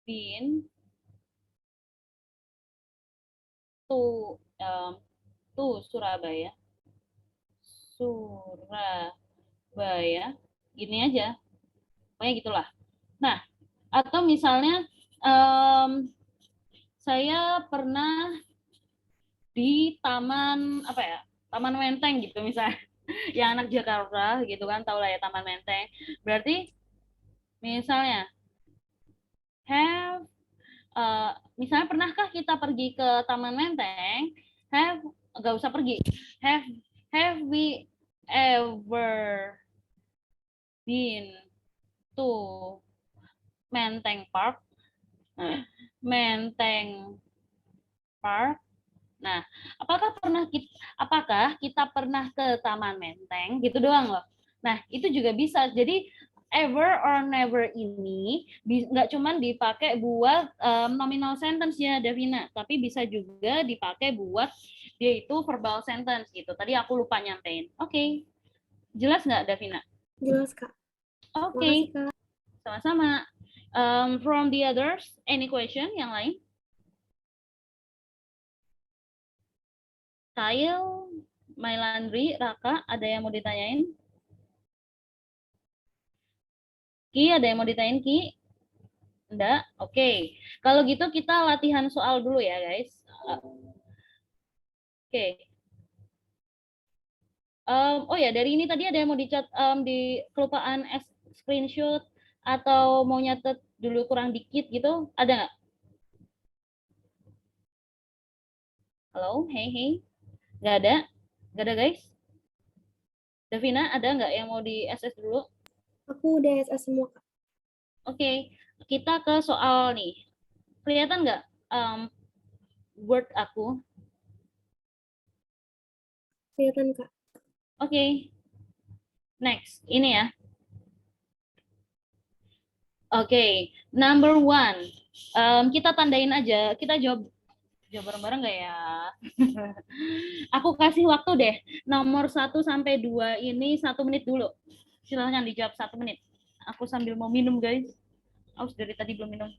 been to Surabaya? Surabaya, gini aja, pokoknya gitulah. Nah, atau misalnya saya pernah di taman apa ya, Taman Menteng gitu misalnya, yang anak Jakarta gitu kan, tahu lah ya Taman Menteng. Berarti misalnya Have, misalnya pernahkah kita pergi ke Taman Menteng? Have, nggak usah pergi. Have we ever been to Menteng Park? Menteng Park. Nah, apakah kita pernah ke Taman Menteng? Gitu doang loh. Nah, itu juga bisa. Jadi ever or never ini nggak cuma dipakai buat nominal sentence ya, Davina, tapi bisa juga dipakai buat dia itu verbal sentence gitu. Tadi aku lupa nyampein. Oke. Jelas nggak, Davina? Jelas, Kak. Oke. Makasih, Kak. Sama-sama. From the others, any question yang lain? Kyle, Mailandri, Raka, ada yang mau ditanyain? Ki, ada yang mau ditanyain, Ki? Enggak? Oke. Kalau gitu kita latihan soal dulu ya, guys. Oke. Oh ya, dari ini tadi ada yang mau dicat di kelupaan screenshot atau mau nyatet dulu kurang dikit gitu? Ada nggak? Halo, hey. Nggak ada? Nggak ada, guys? Davina, ada nggak yang mau di SS dulu? Aku udah SS semua, Kak. Oke, kita ke soal nih. Kelihatan nggak word aku? Kelihatan, Kak. Oke. Next, ini ya. Oke, number one. Kita tandain aja, kita jawab bareng-bareng nggak ya? Aku kasih waktu deh, nomor 1 sampai 2 ini 1 menit dulu. Silahkan dijawab 1 menit. Aku sambil mau minum, guys. Aus dari tadi belum minum.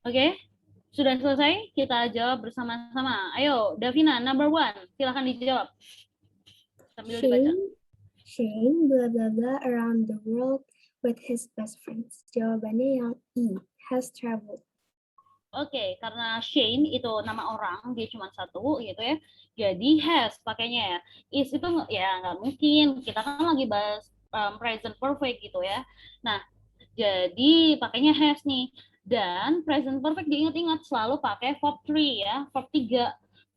Oke, sudah selesai? Kita jawab bersama-sama. Ayo, Davina, number one. Silahkan dijawab. Sambil dibaca. Shane bla bla bla around the world with his best friends. Jawabannya yang E, has traveled. Oke, karena Shane itu nama orang, dia cuma satu gitu ya. Jadi has pakainya ya. Is itu ya nggak mungkin. Kita kan lagi bahas present perfect gitu ya. Nah, jadi pakainya has nih. Dan present perfect diingat-ingat selalu pakai verb 3 ya, verb 3.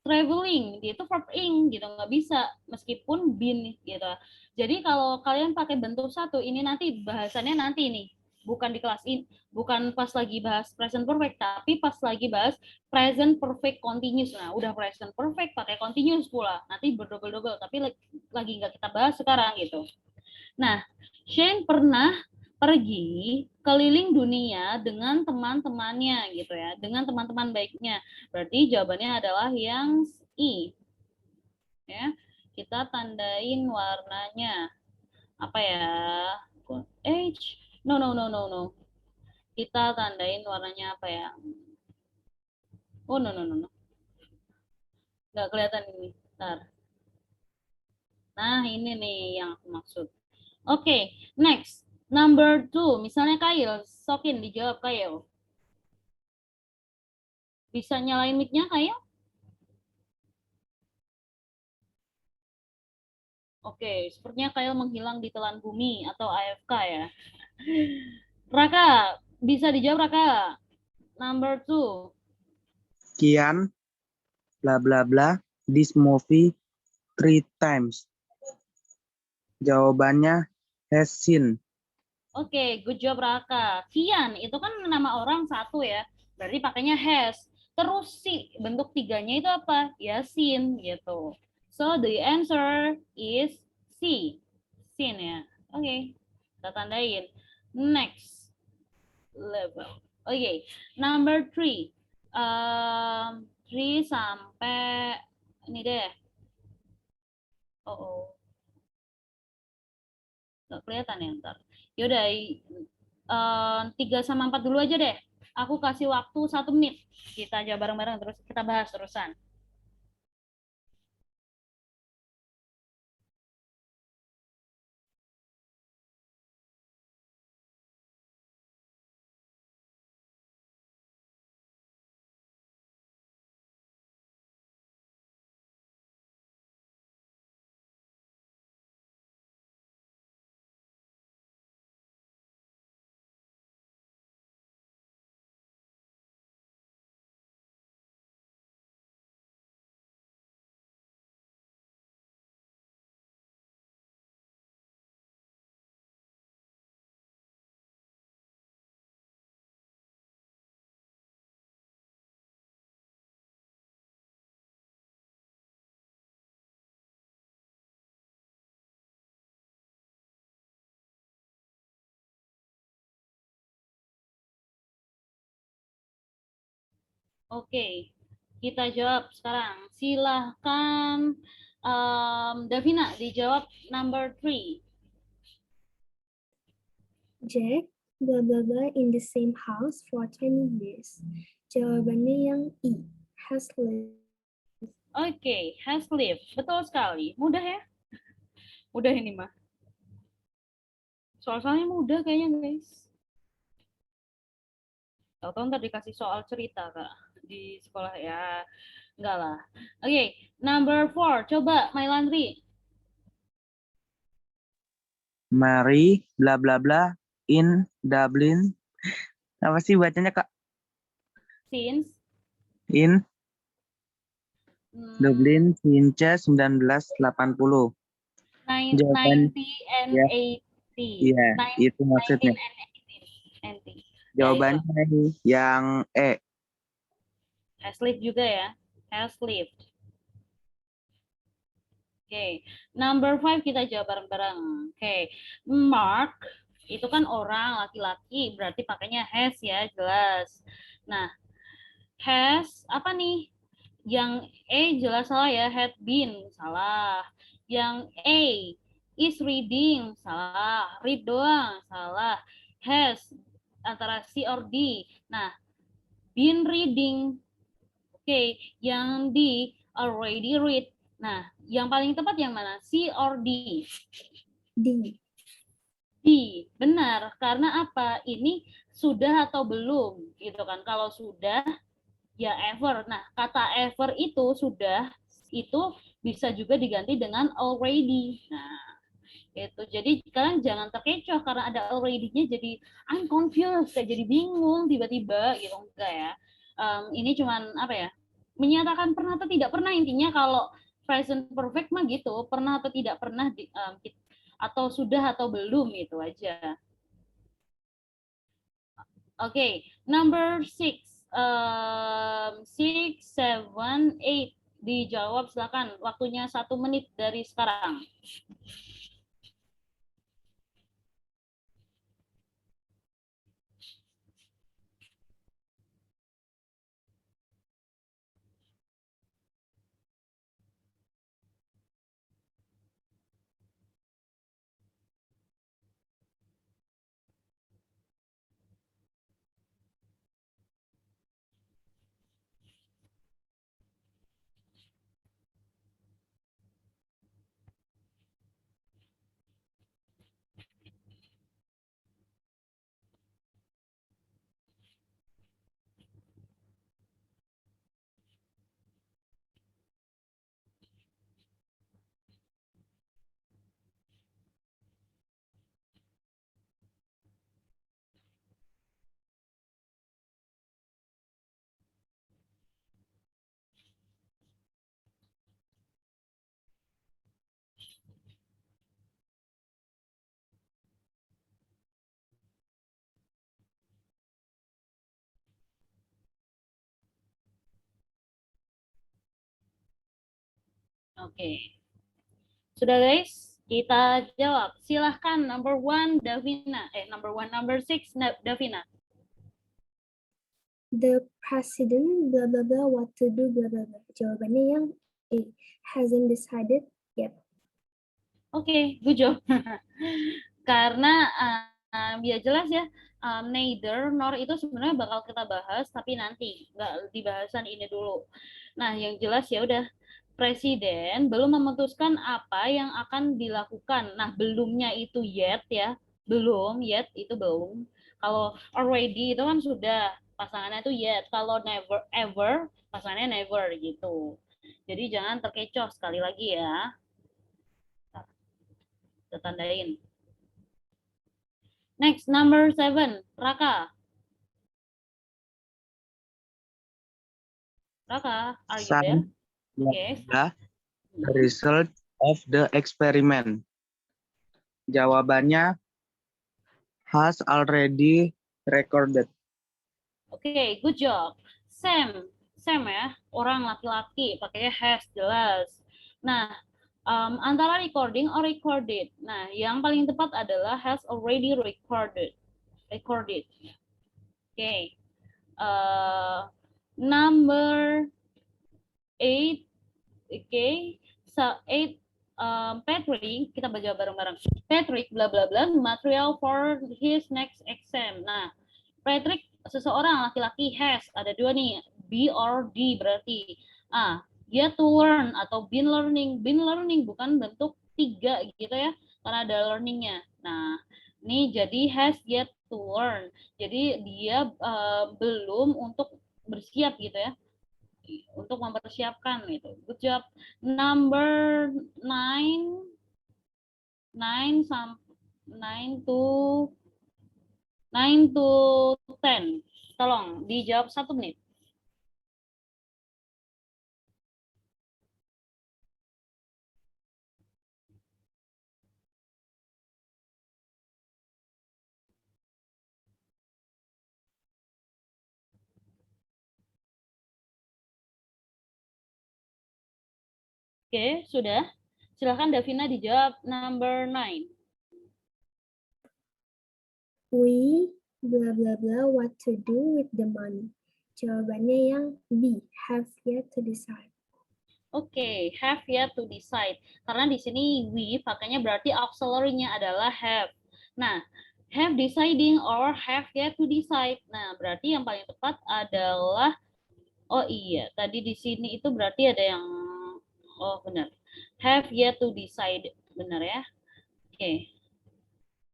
Traveling, dia itu verb ing gitu, nggak bisa meskipun been gitu. Jadi kalau kalian pakai bentuk satu, ini nanti bahasannya nanti nih, bukan di kelas ini, bukan pas lagi bahas present perfect, tapi pas lagi bahas present perfect continuous. Nah, udah present perfect pakai continuous pula, nanti berdobel-dobel, tapi lagi nggak kita bahas sekarang gitu. Nah, Shane pernah pergi keliling dunia dengan teman-temannya gitu ya, dengan teman-teman baiknya. Berarti jawabannya adalah yang I. Ya, kita tandain warnanya. Apa ya? H. No. Kita tandain warnanya apa ya? Oh, no. Nggak kelihatan ini. Bentar. Nah, ini nih yang aku maksud. Oke, next. Number 2, misalnya Kyle. Sokin, dijawab Kyle. Bisa nyalain mic-nya, Kyle? Oke, sepertinya Kyle menghilang di telan bumi atau AFK ya. Raka, bisa dijawab Raka. Number 2. Kian, bla bla bla, this movie 3 times. Jawabannya has seen. Oke, good job Raka. Kian, itu kan nama orang satu ya. Berarti pakainya has. Terus si bentuk tiganya itu apa? Yasin gitu. So the answer is C. Sin ya. Oke, kita tandain. Next level. Oke, number 3. 3 sampai ini deh. Oh. Nggak kelihatan ya ntar. Yaudah, 3 sama 4 dulu aja deh. Aku kasih waktu 1 menit. Kita aja bareng-bareng terus kita bahas terusan. Oke, kita jawab sekarang. Silahkan Davina dijawab number 3. Jack, blah blah blah in the same house for 20 years. Jawabannya yang I, has lived. Oke, has lived. Betul sekali. Mudah ya? Mudah ini mah. Soal-soalnya mudah kayaknya guys. Tahu-tahu ntar dikasih soal cerita Kak di sekolah ya. Enggak lah. Oke, number 4. Coba My Landry. Mary bla bla bla in Dublin. Apa sih bacanya Kak? Since In hmm, Dublin since 1980. Jawaban 90 and ya, 80. iya, itu 19 maksudnya. and 80. Ya itu. Jawabannya yang E. Has lived juga ya. Has lived. Oke, number 5 kita jawab bareng-bareng. Oke, Mark itu kan orang laki-laki, berarti pakainya has ya, jelas. Nah, has apa nih? Yang E jelas salah ya, had been, salah. Yang A is reading, salah. Read doang, salah. Has antara C or D. Nah, been reading. Oke, yang D already read. Nah, yang paling tepat yang mana? C or D? D. D, benar. Karena apa? Ini sudah atau belum, gitu kan? Kalau sudah, ya ever. Nah, kata ever itu sudah, itu bisa juga diganti dengan already. Nah, itu. Jadi kalian jangan terkecoh karena ada already-nya jadi I'm confused, kayak jadi bingung tiba-tiba gitu enggak ya. Ini cuman apa ya? Menyatakan pernah atau tidak pernah, intinya kalau present perfect mah gitu, pernah atau tidak pernah atau sudah atau belum itu aja. Oke, number 6, 6, 7, 8 dijawab silakan. Waktunya 1 menit dari sekarang. Oke. Sudah guys, kita jawab. Silahkan number 1 Davina. Number 1, number 6 Davina. the president blah blah blah what to do blah blah blah. Jawabannya yang A, hasn't decided yet. Oke, good job. Karena biar jelas ya, neither nor itu sebenarnya bakal kita bahas, tapi nanti nggak di bahasan ini dulu. Nah, yang jelas ya udah, presiden belum memutuskan apa yang akan dilakukan. Nah, belumnya itu yet ya, belum, yet itu belum. Kalau already itu kan sudah, pasangannya itu yet. Kalau never ever, pasangannya never gitu. Jadi jangan terkecoh sekali lagi ya. Kita tandain. Next, number 7. Raka. Raka, are you there? Some blah, Yes. blah, the result of the experiment. Jawabannya has already recorded. Oke, good job. Sam, Sam ya, orang laki-laki, pakainya has, jelas. Nah, antara recording or recorded. Nah, yang paling tepat adalah has already recorded. Recorded. Oke. Number 8. Oke. So, 8. Patrick, kita baca bareng-bareng. Patrick, bla bla bla, material for his next exam. Nah, Patrick, seseorang laki-laki has, ada dua nih, B or D berarti. Yet to learn atau been learning. Been learning bukan bentuk 3 gitu ya, karena ada learningnya. Nah, ini jadi has yet to learn. Jadi dia belum untuk bersiap gitu ya, untuk mempersiapkan itu. Good job. Number 9, 9 to 10. Tolong dijawab 1 menit. Oke, sudah. Silakan Davina dijawab number 9. We blah blah blah what to do with the money. Jawabannya yang B, have yet to decide. Oke, have yet to decide. Karena di sini we pakainya berarti auxiliary-nya adalah have. Nah, have deciding or have yet to decide. Nah, berarti yang paling tepat adalah, oh iya, tadi di sini itu berarti ada yang, oh benar. Have yet to decide, benar ya? Oke.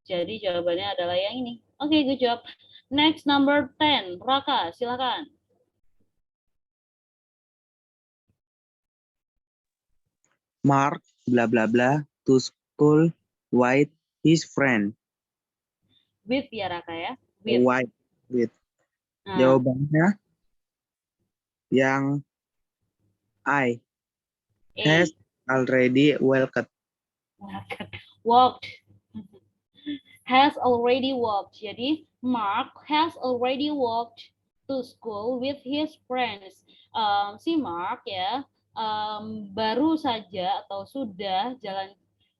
Jadi jawabannya adalah yang ini. Oke, good job. Next, number 10. Raka, silakan. Mark blah blah blah to school with his friend. With ya Raka ya. With. With. Nah, Jawabannya yang I has already walked. Walked. Has already walked. Jadi Mark has already walked to school with his friends. Si Mark ya baru saja atau sudah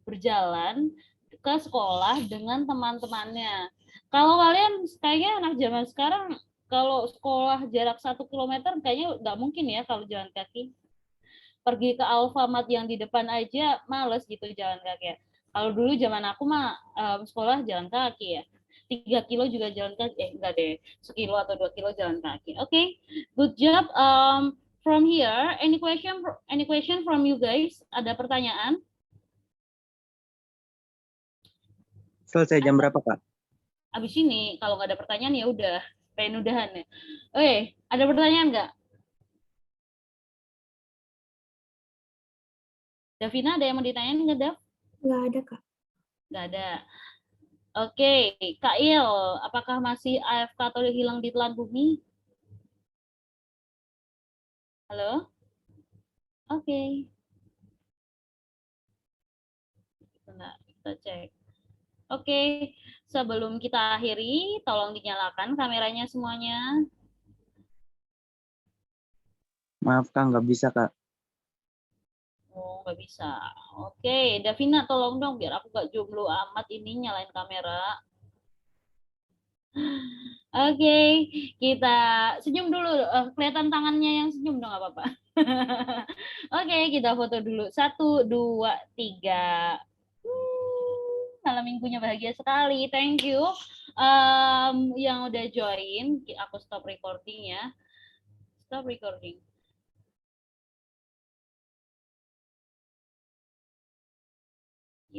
berjalan ke sekolah dengan teman-temannya. Kalau kalian kayaknya anak zaman sekarang, kalau sekolah jarak 1 kilometer kayaknya nggak mungkin ya kalau jalan kaki. Pergi ke Alfamart yang di depan aja males gitu jalan kaki ya. Kalau dulu zaman aku mah sekolah jalan kaki ya. 3 kilo juga jalan kaki, enggak deh, 1 kilo atau 2 kilo jalan kaki. Oke, good job. From here, any question from you guys? Ada pertanyaan? Selesai jam berapa, Kak? Abis ini, kalau nggak ada pertanyaan ya udah, pengen udahan ya. Oke, ada pertanyaan nggak? Davina, ada yang mau ditanyain nggak, Dav? Nggak ada, Kak. Nggak ada. Oke, Kak Il, apakah masih AFK atau hilang di telan bumi? Halo? Oke. Bentar, kita cek. Oke, sebelum kita akhiri, tolong dinyalakan kameranya semuanya. Maaf, Kak, nggak bisa, Kak. Oh, nggak bisa. Oke, Davina tolong dong, biar aku nggak jomblo amat ini nyalain kamera. Oke, kita senyum dulu. Kelihatan tangannya yang senyum dong, nggak apa-apa. Oke, kita foto dulu. 1, 2, 3. Malam minggunya bahagia sekali. Thank you. Yang udah join, aku stop recording ya. Stop recording.